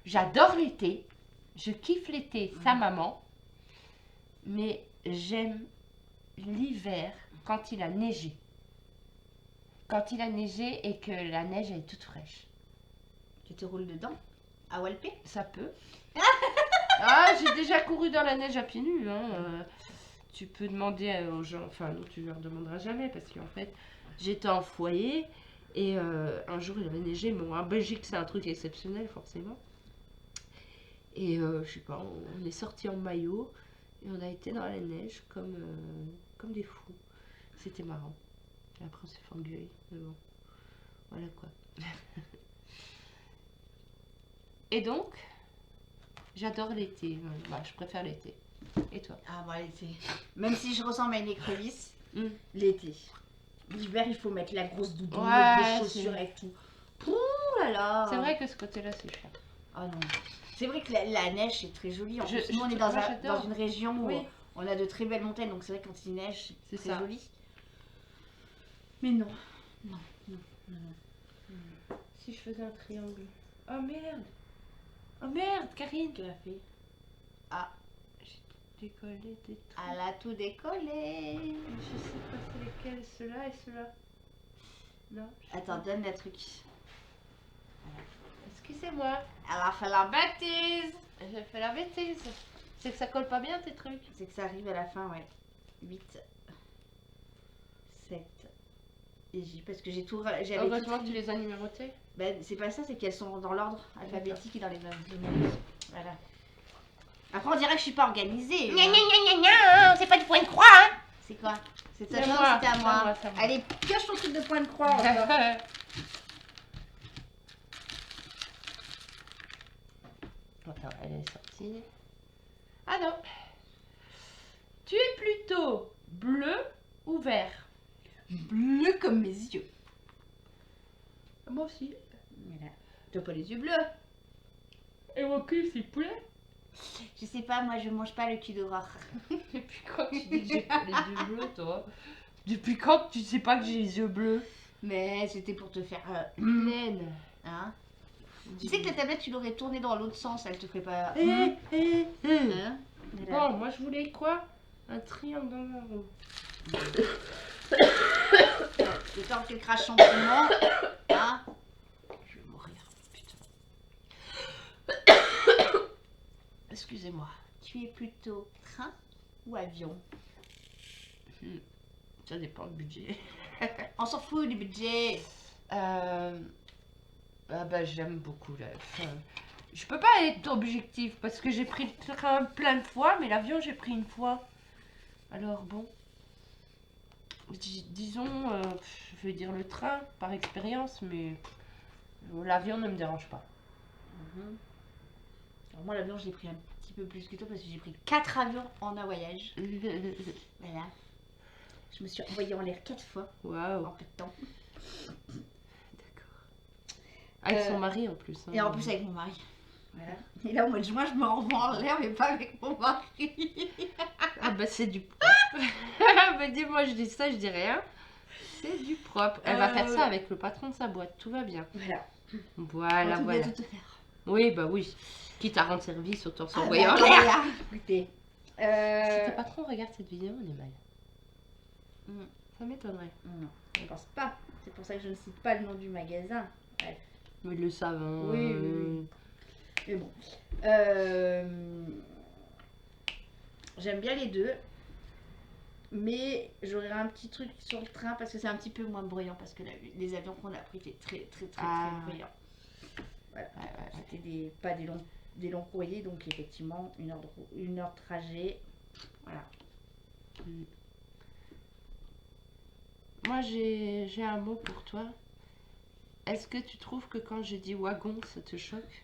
J'adore l'été. Je kiffe l'été, sa maman. Mais j'aime l'hiver quand il a neigé. Quand il a neigé et que la neige est toute fraîche. Tu te roules dedans? À Walpé? Ça peut. Ah, j'ai déjà couru dans la neige à pieds nus. Hein. Tu peux demander aux gens, enfin non, tu leur demanderas jamais parce qu'en fait, j'étais en foyer et un jour il avait neigé. Bon, en Belgique, c'est un truc exceptionnel forcément. Et je sais pas, on est sortis en maillot et on a été dans la neige comme des fous. C'était marrant. Et après, on s'est fait engueuler. Mais bon, voilà quoi. Et donc, j'adore l'été. Bah, je préfère l'été. Et toi? Ah bah l'été. Même si je ressemble à une écrevisse, Mm. l'été. L'hiver, il faut mettre la grosse doudoune, Ouais, les chaussures et tout. Ouh là là. C'est vrai que ce côté-là, c'est cher. Ah non. C'est vrai que la neige, c'est très joli. En Je- plus, nous, on je- est dans, moi, dans j'adore. une région où Oui. on a de très belles montagnes. Donc c'est vrai que quand il neige, C'est c'est ça. très joli. Mais non. Si je faisais un triangle. Oh merde! Oh merde, Karine! Qu'elle a fait? J'ai décollé des trucs. Elle a tout décollé. Je sais pas c'est lesquels, ceux-là et ceux-là. Non. je sais Attends, pas. donne la truc. Excusez-moi, Elle a fait la bêtise. j'ai fait la bêtise. C'est que ça colle pas bien tes trucs. C'est que ça arrive à la fin, ouais. 8, 7 et J. Parce que j'ai tout. J'avais Heureusement tout que tu les as numérotés. Ben, c'est pas ça, c'est qu'elles sont dans l'ordre alphabétique et dans les mêmes. Voilà. Après, on dirait que je suis pas organisée. moi. C'est pas du point de croix, hein! C'est quoi? C'est ta C'est chance, moi, c'était à c'est moi. moi, c'est moi. Allez, pioche ton truc de point de croix. encore. Attends, elle est sortie. Ah non! Tu es plutôt bleu ou vert? Bleu comme mes yeux. Moi aussi. Voilà. T'as pas les yeux bleus? Et mon cul, c'est poulet? Je sais pas, moi je mange pas le cul d'aurore. Depuis quand tu dis que j'ai pas les yeux bleus, toi? Depuis quand tu sais pas que j'ai les yeux bleus? Mais c'était pour te faire... Mylène. hein. Tu sais que la tablette, tu l'aurais tournée dans l'autre sens, elle te ferait pas... Hein. Voilà. Bon, moi je voulais quoi? Un triangle dans un rond. Le temps qu'elle crache son piment, hein. Je vais mourir, putain. Excusez-moi. Tu es plutôt train ou avion? Ça dépend du budget. On s'en fout du budget. Ah bah j'aime beaucoup la... Enfin, je peux pas être objectif parce que j'ai pris le train plein de fois, mais l'avion j'ai pris une fois. Alors bon, disons, je vais dire le train par expérience, mais l'avion ne me dérange pas. Alors moi, l'avion, je l'ai pris un petit peu plus que toi parce que j'ai pris 4 avions en un voyage. Voilà. Je me suis envoyée en l'air 4 fois Waouh. en peu de temps. Avec son mari en plus. Hein. Et en plus avec mon mari. Voilà. Et là, au mois de juin, je me renvoie en l'air, mais pas avec mon mari. Ah bah c'est du propre. Bah dis-moi, je dis ça, je dis rien. C'est du propre. Elle va faire ça avec le patron de sa boîte, tout va bien. Voilà. Voilà, Tout voilà. bien, tout à faire. Oui, bah oui. Quitte à rendre service, autant Ah, s'envoyer en bah, l'air. voilà. Écoutez. Si tes patrons regardent cette vidéo, on est mal. Mm. Ça m'étonnerait. Non, je pense pas. C'est pour ça que je ne cite pas le nom du magasin. Bref. Mais ils le savent. Hein. Oui, oui, oui. Mais bon. J'aime bien les deux. Mais j'aurais un petit truc sur le train parce que c'est un petit peu moins bruyant. Parce que les avions qu'on a pris étaient très bruyants. Voilà. Ouais. C'était pas des longs courriers. Donc effectivement, une heure de trajet. Voilà. Moi, j'ai un mot pour toi. Est-ce que tu trouves que quand je dis wagon, ça te choque?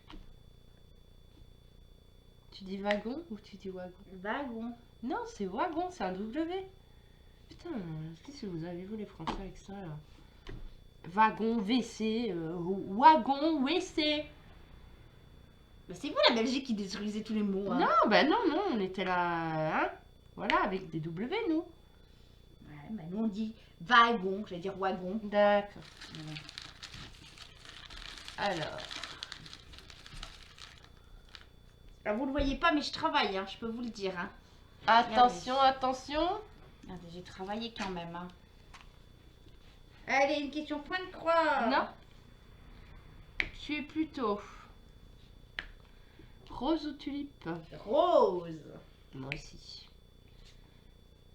Tu dis wagon ou tu dis wagon? Wagon. Non, c'est wagon, c'est un W. Putain, qu'est-ce que vous avez vous les Français avec ça là? Wagon, WC, wagon, WC. Bah, c'est vous la Belgique qui détruisait tous les mots. Hein. Non, bah non, on était là, hein? Voilà, avec des W nous. Ouais, bah nous on dit wagon, j'allais dire wagon. D'accord. Voilà. Alors, Alors vous le voyez pas mais je travaille, hein, je peux vous le dire. Hein. attention, attention. Regardez, j'ai travaillé quand même. Hein. Allez, une question point de croix. Non. Tu es plutôt rose ou tulipe? Rose. Moi aussi.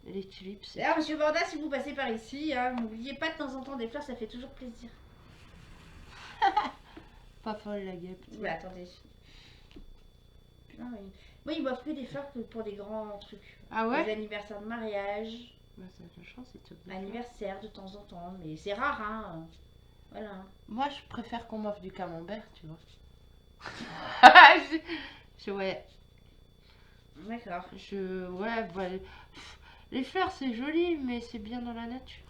Les tulipes, c'est... D'ailleurs, monsieur Borda, si vous passez par ici, hein, n'oubliez pas de temps en temps des fleurs, ça fait toujours plaisir. Pas folle la guêpe. Ouais, attendez. Non, mais... Moi, ils m'offrent que des fleurs pour des grands trucs. Ah ouais? Des anniversaires de mariage, Bah, ça a de la chance, c'est top. anniversaire de temps en temps, mais c'est rare, hein. Voilà. Moi, je préfère qu'on m'offre du camembert, tu vois. Ouais. D'accord. Ouais, bah, les fleurs, c'est joli, mais c'est bien dans la nature.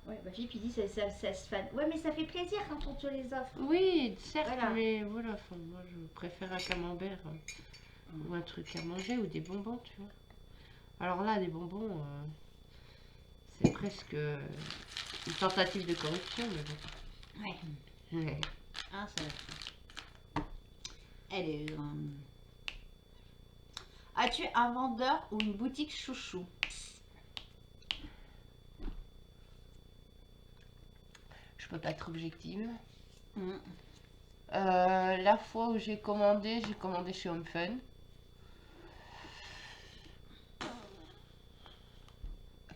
Ouais, bah Philippe, il dit ça se fan. Ouais, mais ça fait plaisir quand on te les offre. Oui, certes, Voilà. mais voilà, enfin, moi, je préfère un camembert ou un truc à manger ou des bonbons, tu vois. Alors là, des bonbons, c'est presque une tentative de corruption, mais bon. Ouais. Ouais. Ah, ça va. Allez. As-tu un vendeur ou une boutique chouchou? Je peux pas être objective. Mm. La fois où j'ai commandé chez Home Fun.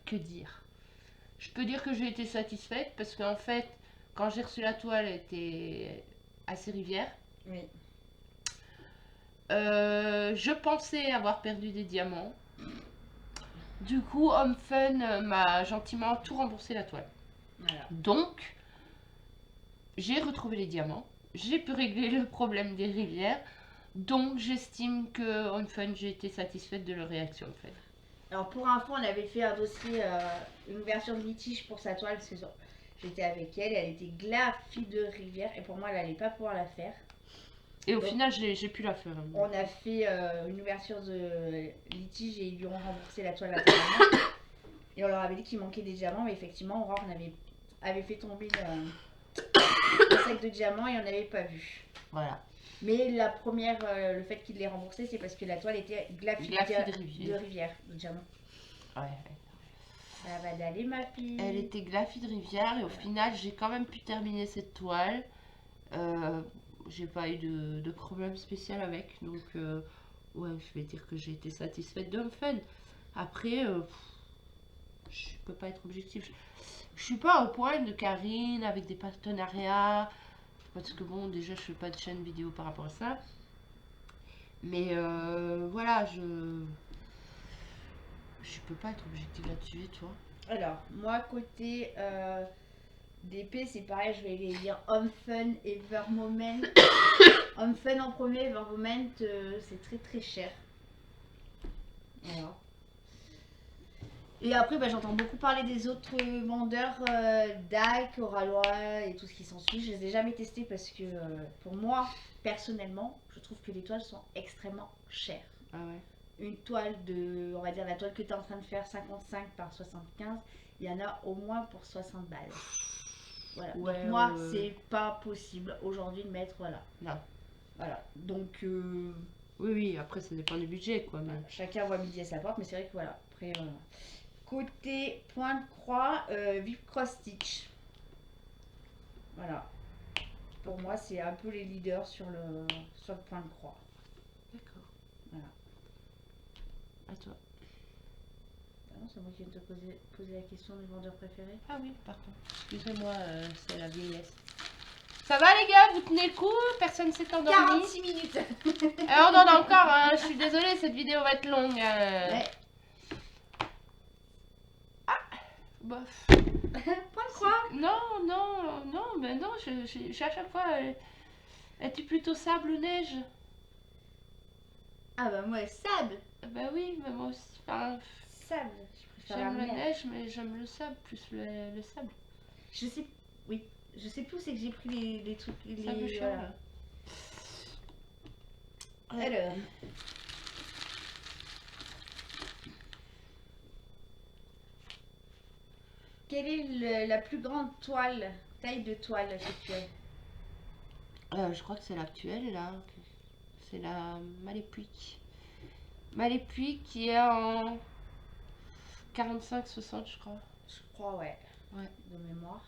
Que dire? Je peux dire que j'ai été satisfaite parce qu'en fait, quand j'ai reçu la toile, elle était assez rivière. Oui. Je pensais avoir perdu des diamants. Du coup, Home Fun m'a gentiment tout remboursé la toile. Voilà. Donc, j'ai retrouvé les diamants. J'ai pu régler le problème des rivières. Donc, j'estime que Home Fun, j'ai été satisfaite de leur réaction en fait. Alors pour info, on avait fait un dossier, une ouverture de litige pour sa toile parce que j'étais avec elle, elle était fille de rivière et pour moi elle n'allait pas pouvoir la faire. Et au Donc, final, j'ai pu la faire. On a fait une ouverture de litige et ils lui ont remboursé la toile intégralement. Et on leur avait dit qu'il manquait des diamants, mais effectivement, Aurore n'avait avait fait tomber un sac de diamants et on n'avait pas vu. Voilà. Mais la première, le fait qu'il l'ait remboursé, c'est parce que la toile était Glacis de rivière, de diamant. Ouais. Ça va d'aller ma fille. Elle était Glacis de rivière et au final j'ai quand même pu terminer cette toile. J'ai pas eu de problème spécial avec, donc ouais, je vais dire que j'ai été satisfaite de Fun. Après, je peux pas être objective. Je suis pas au point de Karine avec des partenariats, parce que bon, déjà je fais pas de chaîne vidéo par rapport à ça. Mais voilà, je peux pas être objective là-dessus, et toi? Alors, moi, côté d'épée, c'est pareil, je vais les dire Homme Fun et Vermoment. Homme Fun en premier, Vermoment, c'est très très cher. Voilà. Et après, bah, j'entends beaucoup parler des autres vendeurs DAC, Oralois et tout ce qui s'ensuit. Je les ai jamais testés parce que pour moi, personnellement, je trouve que les toiles sont extrêmement chères. Ah ouais. Une toile de, on va dire la toile que tu es en train de faire, 55 par 75, il y en a au moins pour 60 balles. Voilà. Ouais, donc moi, c'est pas possible aujourd'hui de mettre, voilà. Non. Voilà. Donc, oui, après ça dépend du budget, quoi. Mais... chacun voit midi à sa porte, mais c'est vrai que voilà. Après, côté point de croix, Vive Cross Stitch. Voilà. Pour moi, c'est un peu les leaders sur le point de croix. D'accord. Voilà. À toi. Ah non, c'est moi qui viens de te poser la question du vendeur préféré. Ah oui, pardon. Excusez-moi, c'est la vieillesse. Ça va les gars, vous tenez le coup? Personne s'est endormi? 46 minutes. On en a encore, hein. Je suis désolée, cette vidéo va être longue. Ouais. Ah, bof. Point de croix. Non, mais non, j'ai à chaque fois... Es-tu plutôt sable ou neige? Ah bah moi, sable. Bah oui, mais moi aussi, enfin... Sable. Je préfère J'aime la la neige. neige, mais j'aime le sable, plus le sable. Je sais, oui. Je sais plus où c'est que j'ai pris les trucs. Sable chaud, voilà. là. Alors. Quelle est la plus grande taille de toile que tu as? Je crois que c'est l'actuelle, là. C'est la Malépuic. Malépuic qui est en 45-60, je crois. Je crois, ouais. Ouais. De mémoire.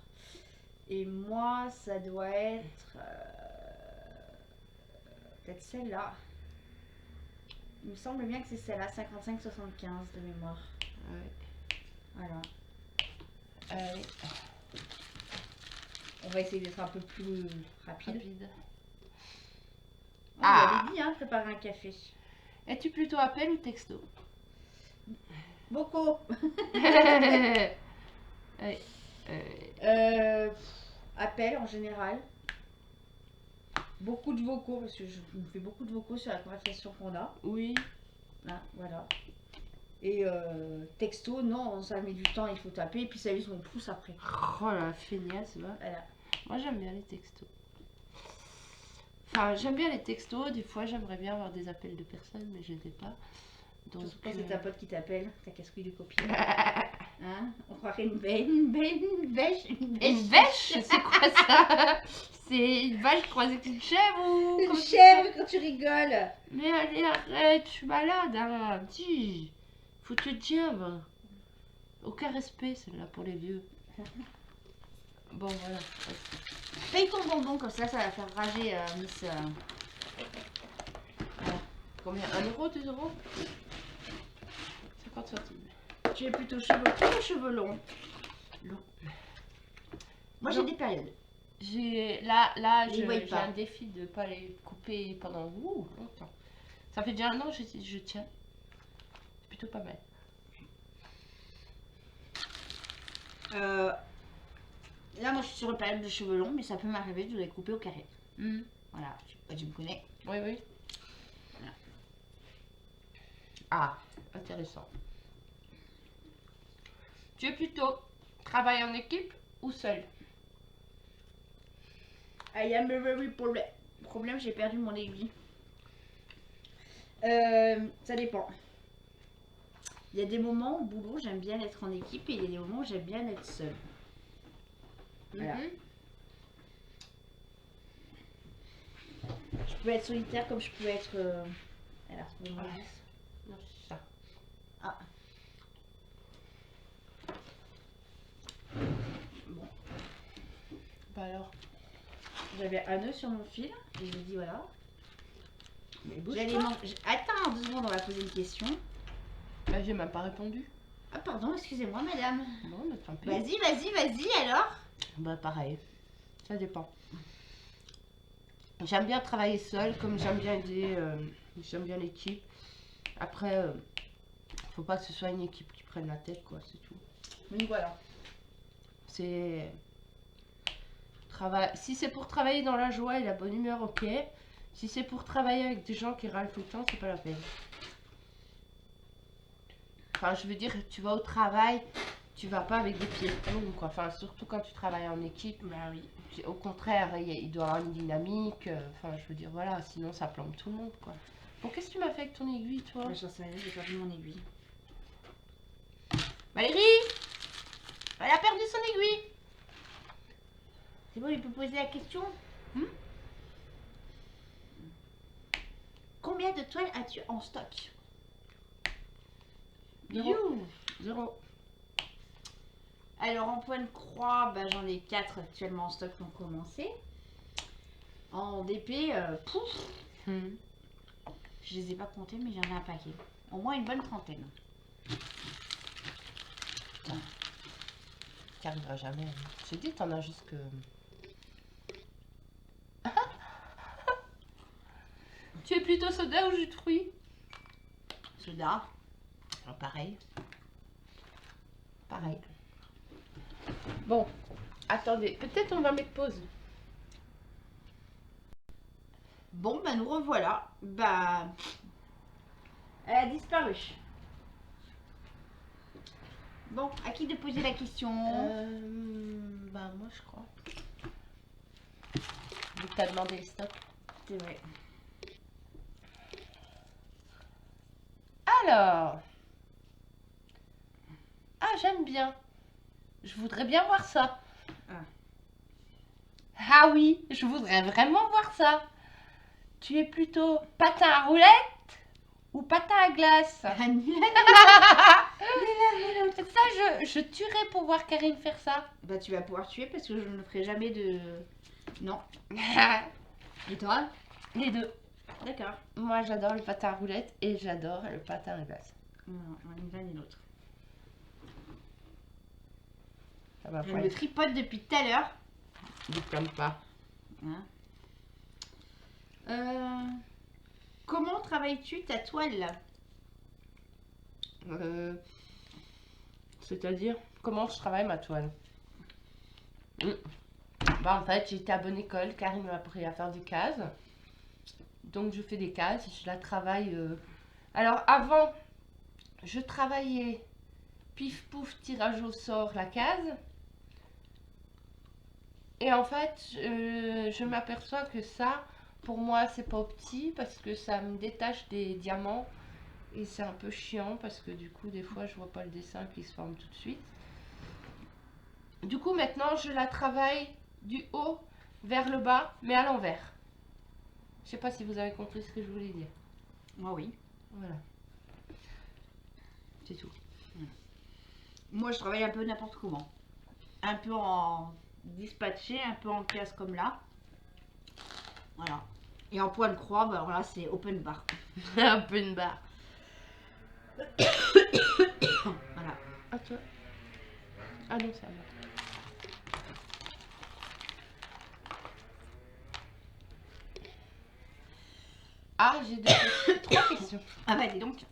Et moi, ça doit être peut-être celle-là. Il me semble bien que c'est celle-là, 55-75 de mémoire. Ouais. Voilà. Allez, On va essayer d'être un peu plus rapide. rapide. On avait dit, hein, préparer un café. Es-tu plutôt appel ou texto? Beaucoup. Allez, Appel en général. Beaucoup de vocaux, parce que je me fais beaucoup de vocaux sur la conversation qu'on a. oui. Hein, voilà. Et texto, non, ça met du temps, il faut taper, et puis ça use mon pouce après. Oh la feignasse, va. Voilà. Moi j'aime bien les textos. Enfin, j'aime bien les textos, des fois j'aimerais bien avoir des appels de personnes, mais je n'ai pas. Donc, Surtout quand c'est ta pote qui t'appelle, ta casse-couille de copine. Hein, on croirait une bêche. Une vache? C'est quoi ça? C'est une vache croisée avec une chèvre ou Une comment chèvre quand tu rigoles. Mais allez, arrête, je suis malade, hein. Dis, faut te dire. Aucun respect, celle-là, pour les vieux. Bon, voilà. Paye ton bonbon, comme ça va faire rager Miss. Voilà. Combien? 1 euro, 2 euros? 50 centimes. Tu es plutôt cheveux courts ou cheveux longs? Long. Moi j'ai Non. des périodes. Là, Ils voient j'ai pas. un défi de ne pas les couper pendant longtemps. Ça fait déjà un an que je tiens. C'est plutôt pas mal. Là, moi je suis sur une période de cheveux longs, mais ça peut m'arriver de les couper au carré. Mm. Voilà, tu me connais. Oui, oui. Voilà. Ah, intéressant. Tu es plutôt travail en équipe ou seul? I am a very problème, j'ai perdu mon aiguille. Ça dépend. Il y a des moments au boulot, j'aime bien être en équipe et il y a des moments où j'aime bien être seule. Voilà. Je peux être solitaire comme je peux être... Alors, c'est bon, Ouais. Non, c'est ça. Ah. Bon, Bah alors. j'avais un nœud sur mon fil et je me dis voilà. Mais Attends 2 secondes, on va poser une question. Bah, j'ai même pas répondu. Ah pardon, excusez-moi madame. Bon, mais tant pis. Vas-y alors. Bah pareil. Ça dépend. J'aime bien travailler seule, comme j'aime bien aider, j'aime bien l'équipe. Après, faut pas que ce soit une équipe qui prenne la tête, quoi, c'est tout. Oui voilà. C'est... Si c'est pour travailler dans la joie et la bonne humeur, ok. Si c'est pour travailler avec des gens qui râlent tout le temps, c'est pas la peine. Enfin, je veux dire, tu vas au travail, tu vas pas avec des pieds de plomb, quoi. Enfin, surtout quand tu travailles en équipe. Bah oui. Au contraire, il doit y avoir une dynamique. Enfin, je veux dire, voilà, sinon ça plombe tout le monde, quoi. Bon, qu'est-ce que tu m'as fait avec ton aiguille, toi? J'en sais rien, j'ai perdu mon aiguille. Valérie! Elle a perdu son aiguille! C'est bon, il peut poser la question. Combien de toiles as-tu en stock? Zéro. 0. Alors en point de croix, bah, j'en ai 4 actuellement en stock pour commencer. En DP, pouf, je les ai pas comptés mais j'en ai un paquet. Au moins une bonne trentaine. Tu arriveras jamais. Hein. Je te dis, t'en as jusque... Tu es plutôt soda ou jus de fruits? Soda. Pareil. Pareil. Bon, attendez, peut-être on va mettre pause. Bon, bah nous revoilà. Bah, elle a disparu. Bon, à qui de poser la question? Bah moi je crois. Vu que t'as demandé le stop. C'est vrai. Alors. Ah, j'aime bien. Je voudrais bien voir ça. Ah oui, je voudrais vraiment voir ça. Tu es plutôt patin à roulettes ou patin à glace? Ça, je tuerais pour voir Karine faire ça. Bah tu vas pouvoir tuer parce que je ne ferai jamais de... Non. Et toi? Les deux. D'accord. Moi, j'adore le patin à roulettes et j'adore le patin à glace. Non, ni l'un ni l'autre. Ça va Je pas me être... tripote depuis tout à l'heure. Diplôme pas. Hein. Comment travailles-tu ta toile? C'est-à-dire, comment je travaille ma toile? Bah en fait, j'étais à bonne école, Karine m'a appris à faire des cases. Donc je fais des cases, je la travaille... Alors avant, je travaillais pif pouf, tirage au sort, la case. Et en fait, je m'aperçois que ça, pour moi, c'est pas opti parce que ça me détache des diamants. Et c'est un peu chiant parce que du coup, des fois, je vois pas le dessin qui se forme tout de suite. Du coup, maintenant, je la travaille du haut vers le bas, mais à l'envers. Je sais pas si vous avez compris ce que je voulais dire. Moi oui. Voilà. C'est tout. Moi je travaille un peu n'importe comment. Un peu en dispatché, un peu en case comme là. Voilà. Et en point de croix, bah alors là c'est open bar. Un peu une barre. Voilà. À toi. Ah non, c'est à moi. Ah, j'ai trois questions. Ah bah dis donc.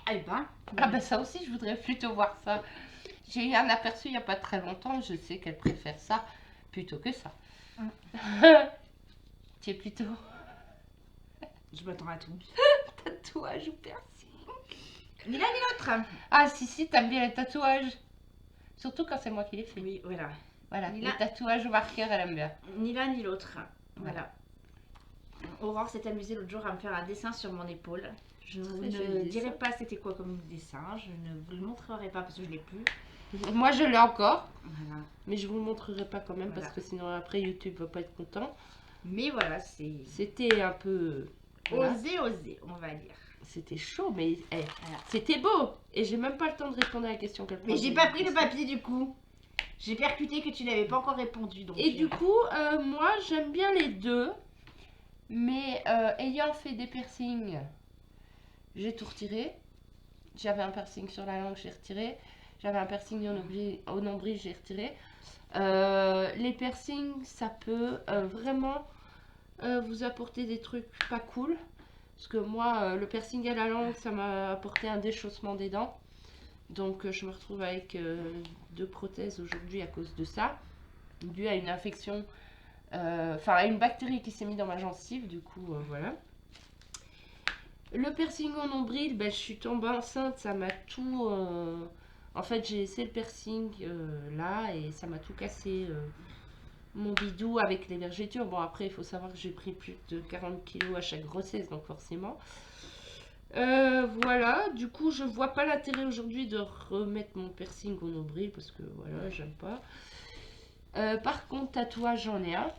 Ah ben. Ah bah ça aussi, je voudrais plutôt voir ça. J'ai eu un aperçu il n'y a pas très longtemps. Je sais qu'elle préfère ça plutôt que ça. Tu es plutôt Je m'attends à tout. tatouage ou piercing? Ni l'un ni l'autre. Ah si, t'aimes bien les tatouages. Surtout quand c'est moi qui les fais. Oui, voilà. Voilà, Ni les l'un- tatouages au marqueur, elle aime bien. Ni l'un ni l'autre. Voilà. Aurore s'est amusée l'autre jour à me faire un dessin sur mon épaule. Je Très ne joli dirai dessin. pas c'était quoi comme dessin, je ne vous le montrerai pas parce que je l'ai plus. Moi, je l'ai encore, Voilà. mais je vous le montrerai pas quand même Voilà. parce que sinon après YouTube va pas être content. Mais voilà, c'est C'était un peu... voilà. osé, on va dire. C'était chaud, mais Voilà. c'était beau. Et j'ai même pas le temps de répondre à la question qu'elle Mais posait. j'ai pas pris le papier du coup. J'ai percuté que tu n'avais pas encore répondu. Donc Et du coup, moi, j'aime bien les deux. Mais ayant fait des piercings, j'ai tout retiré. J'avais un piercing sur la langue, j'ai retiré. J'avais un piercing au nombril, j'ai retiré. Les piercings, ça peut vraiment vous apporter des trucs pas cool. Parce que moi, le piercing à la langue, ça m'a apporté un déchaussement des dents. Donc je me retrouve avec 2 prothèses aujourd'hui à cause de ça. Dû à une infection, enfin à une bactérie qui s'est mise dans ma gencive, du coup voilà. Le piercing au nombril, ben, je suis tombée enceinte, ça m'a tout... En fait, j'ai laissé le piercing là et ça m'a tout cassé mon bidou avec les vergetures. Bon, après, il faut savoir que j'ai pris plus de 40 kilos à chaque grossesse, donc forcément. Voilà, du coup, je vois pas l'intérêt aujourd'hui de remettre mon piercing au nombril parce que voilà, j'aime pas. Par contre, tatouage, j'en ai un.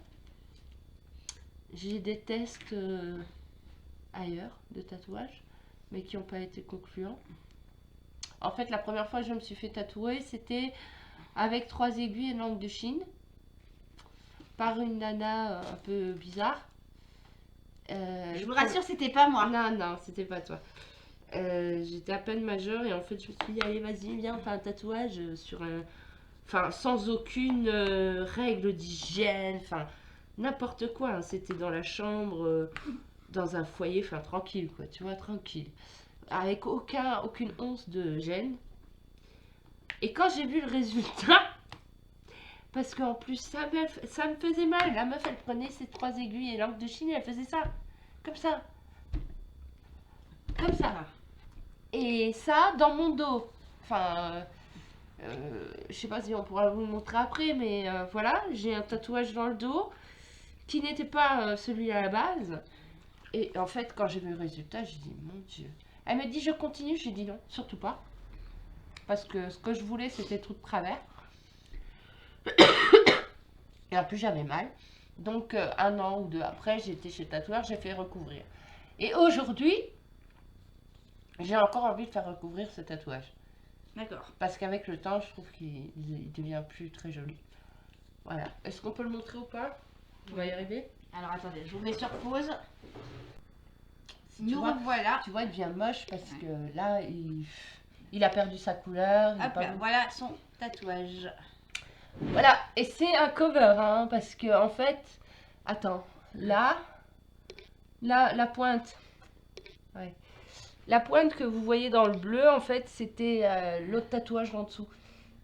J'ai des tests ailleurs de tatouage, mais qui n'ont pas été concluants. En fait, la première fois que je me suis fait tatouer, c'était avec 3 aiguilles et une langue de Chine, par une nana un peu bizarre. je vous rassure, c'était pas moi. Non, c'était pas toi. J'étais à peine majeure et en fait, je me suis dit, allez, vas-y, viens, on fait un tatouage sur un... Enfin, sans aucune règle d'hygiène, enfin, n'importe quoi. Hein. C'était dans la chambre, dans un foyer, enfin, tranquille, quoi, tu vois, tranquille. Avec aucune once de gêne. Et quand j'ai vu le résultat, parce qu'en plus, ça me faisait mal. La meuf, elle prenait ses 3 aiguilles et langue de Chine et elle faisait ça. Comme ça. Comme ça. Et ça, dans mon dos. Enfin... je sais pas si on pourra vous le montrer après, mais voilà, j'ai un tatouage dans le dos qui n'était pas celui à la base. Et en fait, quand j'ai vu le résultat, j'ai dit, mon Dieu. Elle me dit, je continue, j'ai dit non, surtout pas. Parce que ce que je voulais, c'était tout de travers. Et en plus, j'avais mal. Donc, 1 an ou 2 après, j'ai été chez le tatoueur, j'ai fait recouvrir. Et aujourd'hui, j'ai encore envie de faire recouvrir ce tatouage. D'accord. Parce qu'avec le temps, je trouve qu'il devient plus très joli. Voilà. Est-ce qu'on peut le montrer ou pas? On va y arriver. Alors attendez, je vous mets sur pause. Tu Nous vois, revoilà. Tu vois, il devient moche parce que là, il a perdu sa couleur. il est Hop pas là, beau. voilà son tatouage. Voilà. Et c'est un cover, hein, parce que en fait, attends, là, la pointe. Ouais. La pointe que vous voyez dans le bleu, en fait, c'était l'autre tatouage en dessous.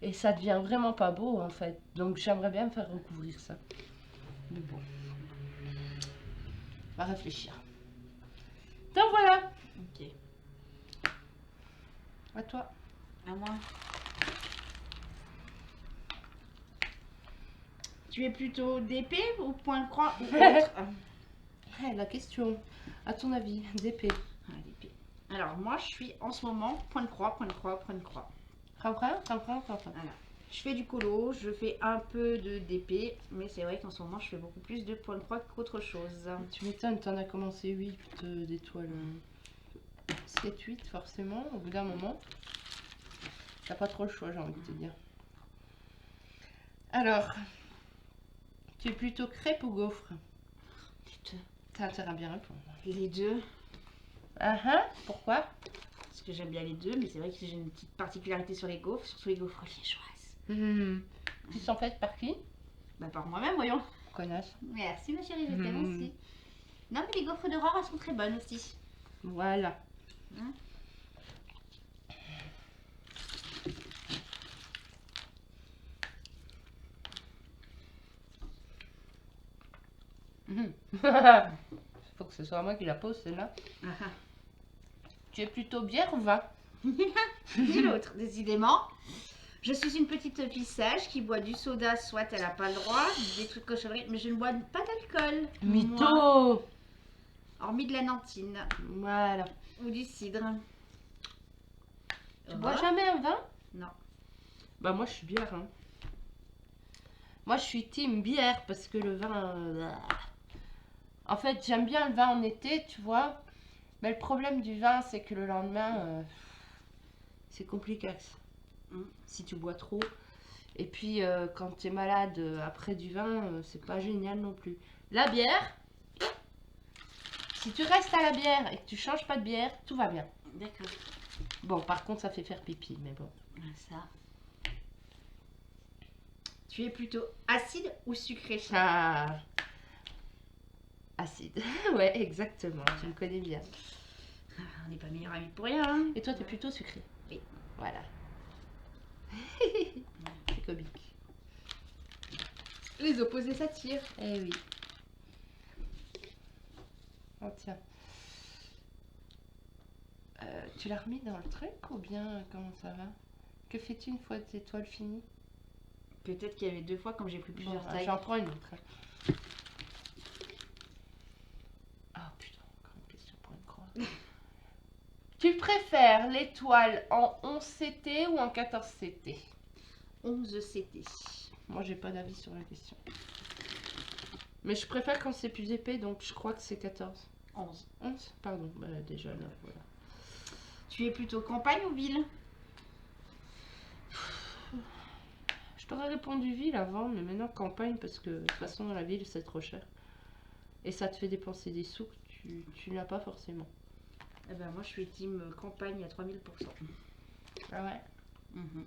Et ça devient vraiment pas beau, en fait. Donc, j'aimerais bien me faire recouvrir ça. Mais bon. On va réfléchir. Donc, voilà. Ok. À toi. À moi. Tu es plutôt d'épée ou point de croix ou autre? La question. À ton avis, d'épée. Ah, d'épée. Alors moi, je suis en ce moment point de croix, point de croix, point de croix. Voilà. Je fais du colo, je fais un peu de d'épée, mais c'est vrai qu'en ce moment, je fais beaucoup plus de point de croix qu'autre chose. Tu m'étonnes, t'en as commencé 8 d'étoiles. 7, 8 forcément, au bout d'un moment. T'as pas trop le choix, j'ai envie de te dire. Alors, tu es plutôt crêpe ou gaufre? Les deux. T'as intérêt à bien répondre. Les deux, Pourquoi? parce que j'aime bien les deux, mais c'est vrai que j'ai une petite particularité sur les gaufres, surtout les gaufres liégeoises. Tu sont faites par qui? Bah par moi-même, voyons. Connasse. Merci ma chérie, je t'aime aussi. Non mais les gaufres d'Aurore, elles sont très bonnes aussi. Voilà. Hein? Faut que ce soit moi qui la pose celle-là. Ah ah. Tu es plutôt bière ou vin? Ni l'autre, décidément. Je suis une petite fille sage qui boit du soda, soit elle n'a pas le droit, des trucs cochonneries, mais je ne bois pas d'alcool. Moi. Mytho! Hormis de la nantine Voilà. ou du cidre. Tu bois jamais un vin? Non. Bah moi je suis bière. Hein. Moi je suis team bière parce que le vin... En fait j'aime bien le vin en été, tu vois. Mais le problème du vin c'est que le lendemain, c'est compliqué. Si tu bois trop. Et puis quand tu es malade après du vin, c'est pas génial non plus. La bière, si tu restes à la bière et que tu changes pas de bière, tout va bien. D'accord. Bon, par contre, ça fait faire pipi, mais bon. Ça. Tu es plutôt acide ou sucré? Ah, acide. Ouais, exactement. Tu le connais bien. On n'est pas meilleurs amis pour rien. Hein. Et toi, t'es plutôt sucré. Oui. Voilà. C'est comique. Les opposés s'attirent. Eh oui. Oh tiens. Tu l'as remis dans le truc ou bien comment ça va? Que fais-tu une fois tes toiles finies? Peut-être qu'il y avait 2 fois comme j'ai pris plusieurs Bon, tailles. j'en prends une autre. Ah putain, encore une question pour une croix. Tu préfères l'étoile en 11 CT ou en 14 CT? 11 CT. Moi j'ai pas d'avis sur la question. Mais je préfère quand c'est plus épais, donc je crois que c'est 14. 11. 11? Pardon, bah, déjà là, voilà. Tu es plutôt campagne ou ville? Je t'aurais répondu ville avant, mais maintenant campagne parce que de toute façon dans la ville c'est trop cher. Et ça te fait dépenser des sous que tu n'as pas forcément. Eh ben moi je suis team campagne à 3000%. Ah ouais? Mhm.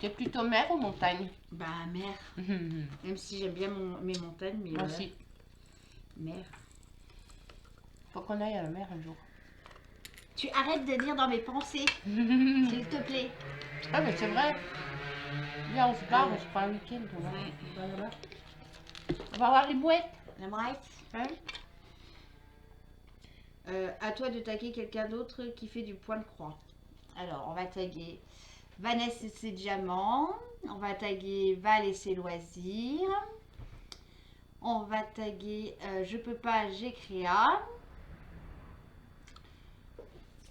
T'es plutôt mer ou montagne? Bah mer. Même si j'aime bien mes montagnes, mais Moi aussi. mer. Faut qu'on aille à la mer un jour. Tu arrêtes de lire dans mes pensées, s'il te plaît. Ah mais c'est vrai. Viens on se barre, on se prend un week-end. On va, Ouais. on va là-bas. On va voir les mouettes. La mouette. Hein? À toi de taguer quelqu'un d'autre qui fait du point de croix. Alors, on va taguer Vanessa et ses diamants. On va taguer Val et ses loisirs. On va taguer Je peux pas, j'ai créa.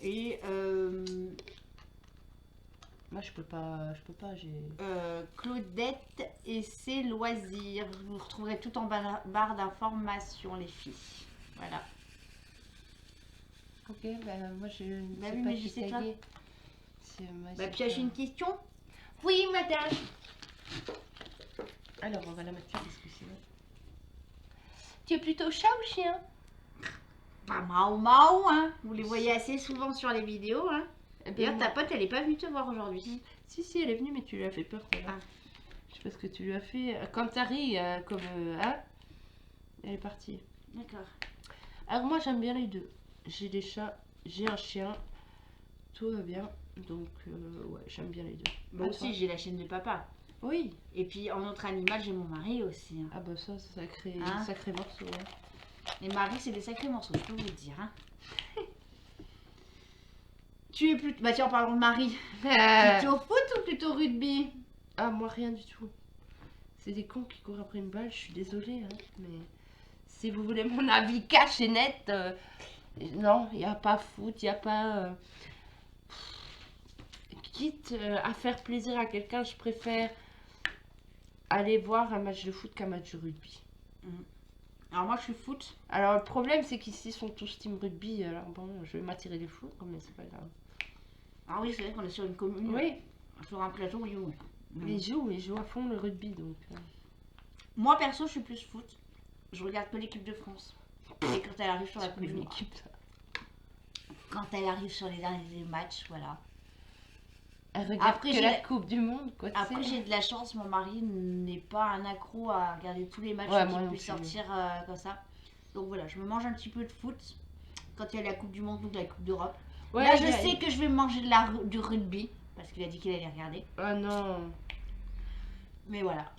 Et Moi je peux pas, j'ai... Claudette et ses loisirs. Vous retrouverez tout en barre d'informations, les filles. Voilà. Ok, ben moi je ne Bah sais oui, pas mais qui je sais pas. taguer. Moi, Bah, c'est puis j'ai pas- une question. Oui madame. Alors on va la mettre là parce que sinon... Tu es plutôt chat ou chien? Pas Mao Mao, hein. Vous les voyez assez souvent sur les vidéos, hein. Eh ben, D'ailleurs, moi- ta pote, elle est pas venue te voir aujourd'hui. Si, elle est venue mais tu lui as fait peur. Voilà. Ah. Je sais pas ce que tu lui as fait. Quand t'as ri, comme... hein, elle est partie. D'accord. Alors moi j'aime bien les deux. J'ai des chats, j'ai un chien, tout va bien. Donc ouais, j'aime bien les deux. Moi À aussi, toi? j'ai la chaîne de papa. Oui. Et puis, en autre animal, j'ai mon mari aussi. Hein. Ah bah ça, sacré, Hein? sacré morceau. Hein. Les maris, c'est des sacrés morceaux, je peux vous le dire. Hein. Tu es plutôt... Bah tiens, en parlant de mari. Plutôt foot ou plutôt rugby? Ah moi rien du tout. C'est des cons qui courent après une balle, je suis désolée. Hein, mais si vous voulez mon avis cash et net, non, il n'y a pas foot, il n'y a pas... Quitte à faire plaisir à quelqu'un, je préfère aller voir un match de foot qu'un match de rugby. Alors moi, je suis foot. Alors le problème c'est qu'ici ils sont tous team rugby, alors bon, je vais m'attirer des foot, mais c'est pas grave. Ah oui, c'est vrai qu'on est sur une commune. Oui, Sur un plateau, oui. ils jouent à fond le rugby donc. Moi, perso, je suis plus foot. Je regarde que l'équipe de France. Et quand elle arrive sur la C'est Coupe du une Monde. équipe ça. Quand elle arrive sur les derniers matchs, voilà. Elle regarde Après, que j'ai la la- Coupe du Monde quoi. tu Après, sais. j'ai de la chance, mon mari n'est pas un accro à regarder tous les matchs Ouais, qui moi non puissent plus. sortir comme ça. Donc voilà, je me mange un petit peu de foot quand il y a la Coupe du Monde ou la Coupe d'Europe. Ouais, Là, je il y a- sais que je vais me manger du rugby parce qu'il a dit qu'il allait regarder. Ah non. Mais voilà.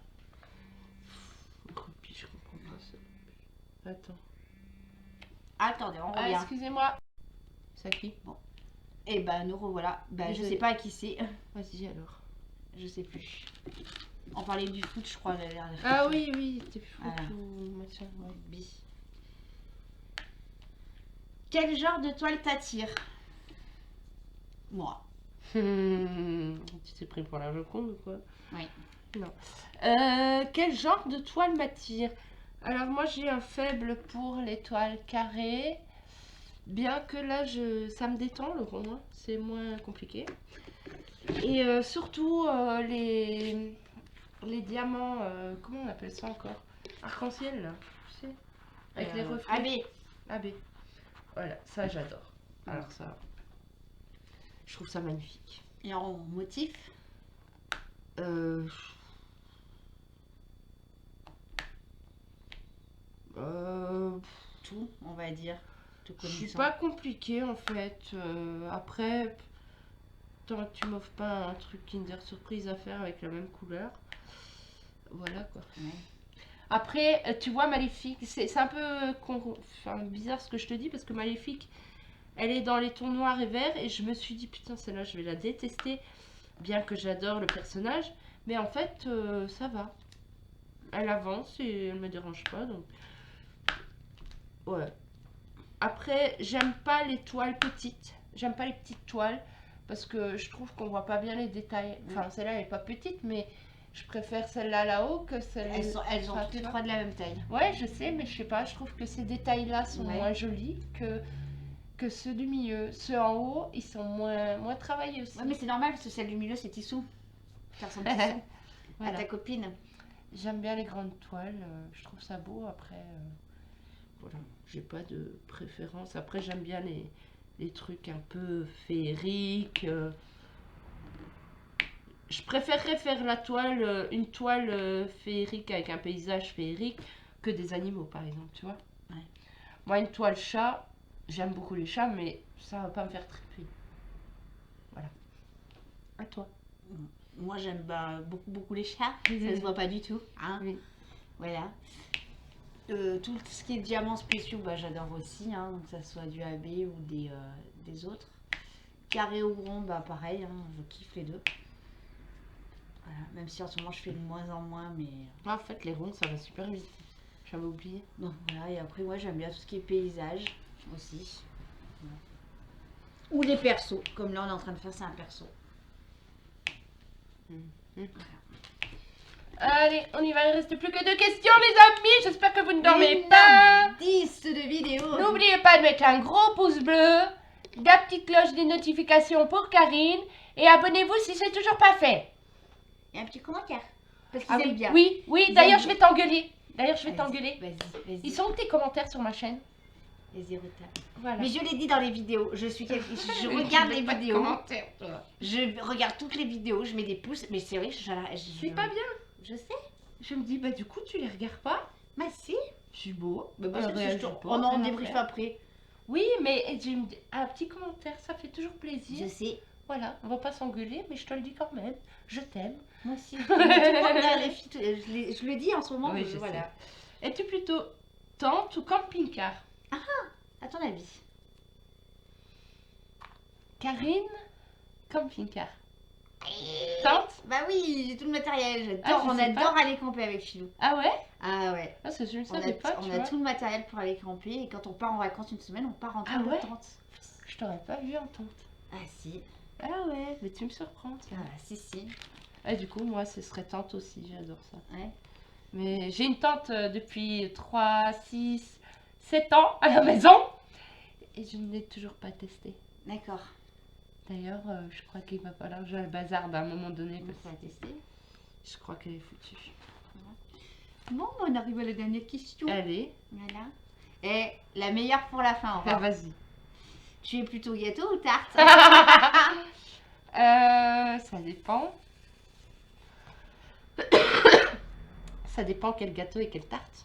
Rugby, je comprends pas ça. Attends. Attendez, on Ah, revient. excusez-moi. C'est à qui? Et ben, nous revoilà. Ben, je Désolée. sais pas à qui c'est. Vas-y alors. Je sais plus. On parlait du foot, je crois, la dernière Ah fois. oui, oui, t'es fou Voilà. tout machin, ouais. Bi. Quel genre de toile t'attire? Moi. Tu t'es pris pour la Joconde ou quoi? Oui. Non. Quel genre de toile m'attire? Alors moi j'ai un faible pour les toiles carrées. Bien que là ça me détend le rond, hein. C'est moins compliqué. Et surtout les diamants, comment on appelle ça encore? Arc-en-ciel là, tu sais? Avec les reflets. AB. AB. Voilà, ça j'adore. Alors ça, je trouve ça magnifique. Et en motif? Euh, Tout, on va dire. Tout Je suis connaissant. pas compliquée en fait. Après, tant que tu m'offres pas un truc Kinder Surprise à faire avec la même couleur. Voilà quoi. Ouais. Après, tu vois, Maléfique, c'est un peu bizarre ce que je te dis parce que Maléfique, elle est dans les tons noirs et verts et je me suis dit putain, celle-là, je vais la détester, bien que j'adore le personnage. Mais en fait, ça va. Elle avance et elle me dérange pas donc. Ouais. Après, j'aime pas les toiles petites. J'aime pas les petites toiles parce que je trouve qu'on voit pas bien les détails. Enfin, celle-là, elle est pas petite, mais je préfère celle-là là-haut que celle-là. Elles ont toutes les trois de la même taille. Ouais, je sais, mais je sais pas. Je trouve que ces détails-là sont moins jolis que ceux du milieu. Ceux en haut, ils sont moins travaillés aussi. Ouais, mais c'est normal parce que celle du milieu, c'est Tissou. Ça ressemble Tissou. Voilà. À ta copine. J'aime bien les grandes toiles. Je trouve ça beau. Après, voilà, j'ai pas de préférence. Après, j'aime bien les trucs un peu féeriques. Je préférerais faire la toile, une toile féerique avec un paysage féerique que des animaux, par exemple, tu vois. Ouais. Moi, une toile chat, j'aime beaucoup les chats, mais ça va pas me faire triper. Voilà. À toi. Moi, j'aime beaucoup les chats. Ça se voit pas du tout. Hein. Oui. Voilà. Tout ce qui est diamants spéciaux, j'adore aussi. Hein, que ça soit du AB ou des autres. Carré ou rond, pareil. Hein, je kiffe les deux. Voilà. Même si en ce moment, je fais de moins en moins. Mais En fait, les rondes, ça va super vite. J'avais oublié. donc voilà. Et après, moi, j'aime bien tout ce qui est paysage aussi. Voilà. Ou les persos. Comme là, on est en train de faire, c'est un perso. Allez, on y va, il ne reste plus que 2 questions, les amis. J'espère que vous ne dormez pas. 10 de vidéos. N'oubliez pas de mettre un gros pouce bleu, la petite cloche des notifications pour Karine et abonnez-vous si c'est toujours pas fait. Et un petit commentaire. Parce qu'ils Ah aiment oui, bien. oui, oui, Ils d'ailleurs aiment je vais t'engueuler. Vas-y, Ils sont où tes commentaires sur ma chaîne? Vas-y, retape. Voilà. Mais je l'ai dit dans les vidéos. Je regarde les vidéos. Je regarde toutes les vidéos. Je mets des pouces. Mais c'est vrai, C'est pas bien. Je sais. Je me dis, bah du coup tu les regardes pas? Bah si. C'est beau. On en débriefe après. Oui, mais un petit commentaire, ça fait toujours plaisir. Je sais. Voilà, on va pas s'engueuler, mais je te le dis quand même. Je t'aime. Moi aussi. Tout le monde regarde les filles, je le dis en ce moment. Oui, je voilà. sais. Es-tu plutôt tente ou camping-car? À ton avis. Karine, camping-car. Tente? Bah oui, j'ai tout le matériel. Ah, On je sais adore aller camper avec Philou. Ah ouais? Ah ouais. Ah, je ne On savais pas, tu a vois. tout le matériel pour aller camper. Et quand on part en vacances une semaine, on part en Ah ouais? tente. Je t'aurais pas vu en tente. Ah si. Ah ouais, mais tu me surprends. Tiens. Ah si. Et du coup, moi, ce serait tente aussi, j'adore ça. Ouais. Mais j'ai une tente depuis 3, 6, 7 ans à la maison. Et je ne l'ai toujours pas testée. D'accord. D'ailleurs, je crois qu'il va falloir que je la bazarde à un moment donné. On va tester. Je crois qu'elle est foutue. Bon, on arrive à la dernière question. Allez. Voilà. Et la meilleure pour la fin, on va. Ah, vas-y. Tu es plutôt gâteau ou tarte? Ça dépend. Ça dépend quel gâteau et quelle tarte.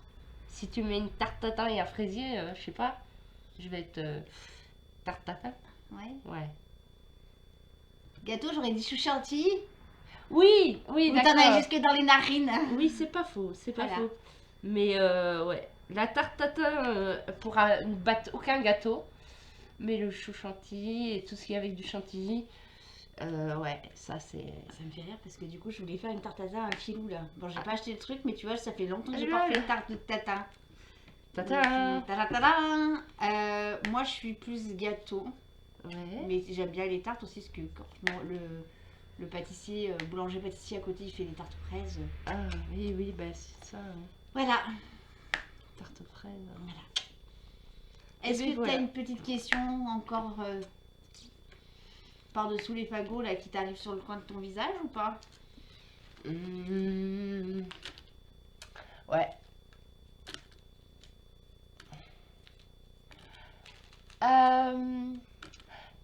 Si tu mets une tarte tatin et un fraisier, je sais pas. Je vais être tarte tatin. Ouais. Ouais. Gâteau, j'aurais dit chou chantilly. Oui, oui, Ou t'en d'accord. as jusque dans les narines. Oui, c'est pas faux, c'est pas Voilà. faux. Mais ouais, la tarte tatin pourra ne battre aucun gâteau. Mais le chou chantilly et tout ce qui est avec du chantilly, Ouais, ça c'est... Ça me fait rire parce que du coup, je voulais faire une tarte tatin à un filou là. Bon, j'ai pas acheté le truc, mais tu vois, ça fait longtemps que j'ai pas Lol. fait une tarte de tatin. Tata. Moi, je suis plus gâteau, Ouais. mais j'aime bien les tartes aussi parce que quand le pâtissier, boulanger-pâtissier à côté, il fait des tartes aux fraises. Ah oui, oui, bah c'est ça. Hein. Voilà. Tarte aux fraises. Voilà. Est-ce Eh que ben, voilà. t'as une petite question encore par-dessous les fagots là qui t'arrive sur le coin de ton visage ou pas? Ouais.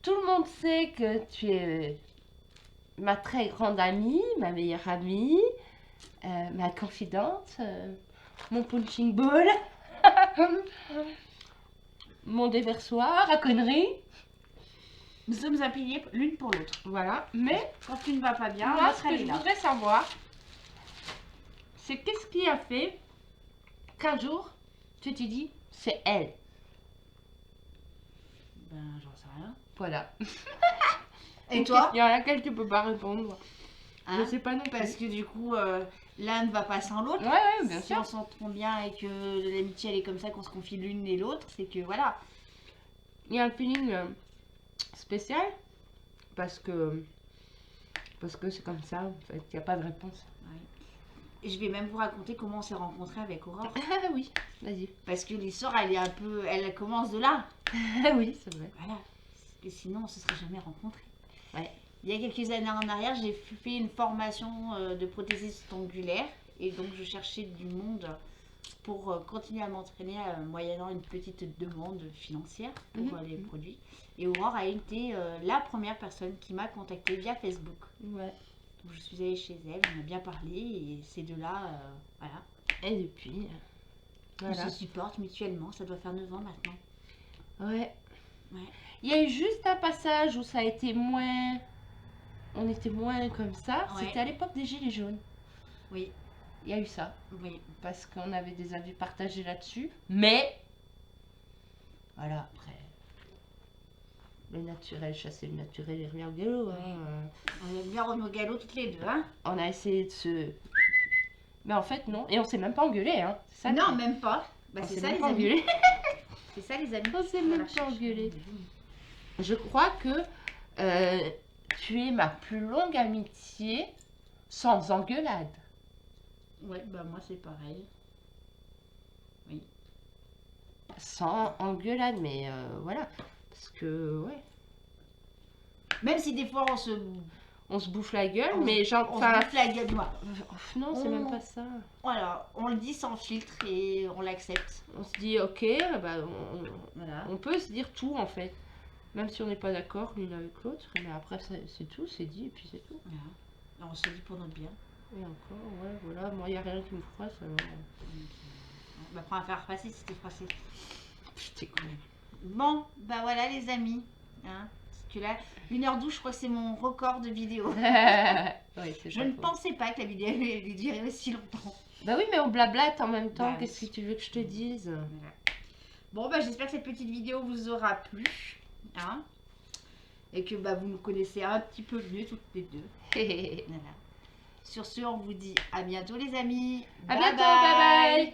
Tout le monde sait que tu es ma très grande amie, ma meilleure amie, ma confidente, mon punching ball, mon déversoir à conneries. Nous sommes un pilier l'une pour l'autre. Voilà. Mais Quand tu ne vas pas bien, moi, l'autre, ce que elle je est là. voudrais savoir, c'est qu'est-ce qui a fait qu'un jour, tu t'es dit, c'est elle. Ben, j'en sais rien. Voilà. Et Une toi? question à laquelle tu peux pas répondre. Hein? Je sais pas non plus. Parce que du coup, l'un ne va pas sans l'autre. Ouais, ouais, bien Si sûr. on s'entend bien et que l'amitié elle est comme ça, qu'on se confie l'une et l'autre, c'est que voilà. Il y a un feeling spécial parce que c'est comme ça en fait, il n'y a pas de réponse. Et je vais même vous raconter comment on s'est rencontrés avec Aurore. Ah oui, vas-y. Parce que l'histoire, elle est un peu. Elle commence de là. Ah oui, c'est vrai. Voilà. Parce que sinon, on se serait jamais rencontrés. Ouais. Il y a quelques années en arrière, j'ai fait une formation de prothésiste angulaire. Et donc, je cherchais du monde pour continuer à m'entraîner moyennant une petite demande financière pour Mhm. les produits. Et Aurore a été la première personne qui m'a contactée via Facebook. Ouais. Donc, je suis allée chez elle, on a bien parlé et ces deux-là, voilà. Et depuis, On voilà. se supporte mutuellement, ça doit faire 9 ans maintenant. Ouais. Ouais. Il y a eu juste un passage où ça a été moins. On était moins comme ça. Ouais. C'était à l'époque des Gilets jaunes. Oui, Il y a eu ça. oui. Parce qu'on avait des avis partagés là-dessus. Mais. Voilà, après. Le naturel, chasser le naturel et rien au galop. Hein. On aime bien remis au galop toutes les deux, hein? On a essayé de se. Mais en fait, non. Et on s'est même pas engueulé, hein. C'est ça, Non, le- même pas. Bah, on c'est s'est ça même les pas amis. engueulé. C'est ça les amis. On s'est Voilà, même pas cherche. engueulé. Je crois que tu es ma plus longue amitié sans engueulade. Ouais, bah moi c'est pareil. Sans engueulade, mais voilà. Parce que, ouais. Même si des fois On se bouffe la gueule, on mais se- genre. on se Enfin. bouffe la gueule, moi. Non, c'est même pas ça. Voilà, on le dit sans filtre et on l'accepte. On se dit, ok, bah, Voilà. on peut se dire tout en fait. Même si on n'est pas d'accord l'une avec l'autre. Mais après, c'est tout, c'est dit, et puis c'est tout. Voilà. Et on se dit pour notre bien. Et encore, ouais, voilà. Moi, il n'y a rien qui me froisse. Alors... Bah, prends à faire passer si t'es froissé. Putain, con. Bon, bah voilà les amis. Hein, parce que là, 1h12, je crois que c'est mon record de vidéo. Ouais, c'est Je pas ne faux. pensais pas que la vidéo allait durer aussi longtemps. Bah oui, mais on blablate en même temps. Bah oui. Qu'est-ce que tu veux que je te dise? Voilà. Bon, bah j'espère que cette petite vidéo vous aura plu. Hein, et que bah, vous nous connaissez un petit peu mieux toutes les deux. Voilà. Sur ce, on vous dit à bientôt les amis. À bientôt, bye bye.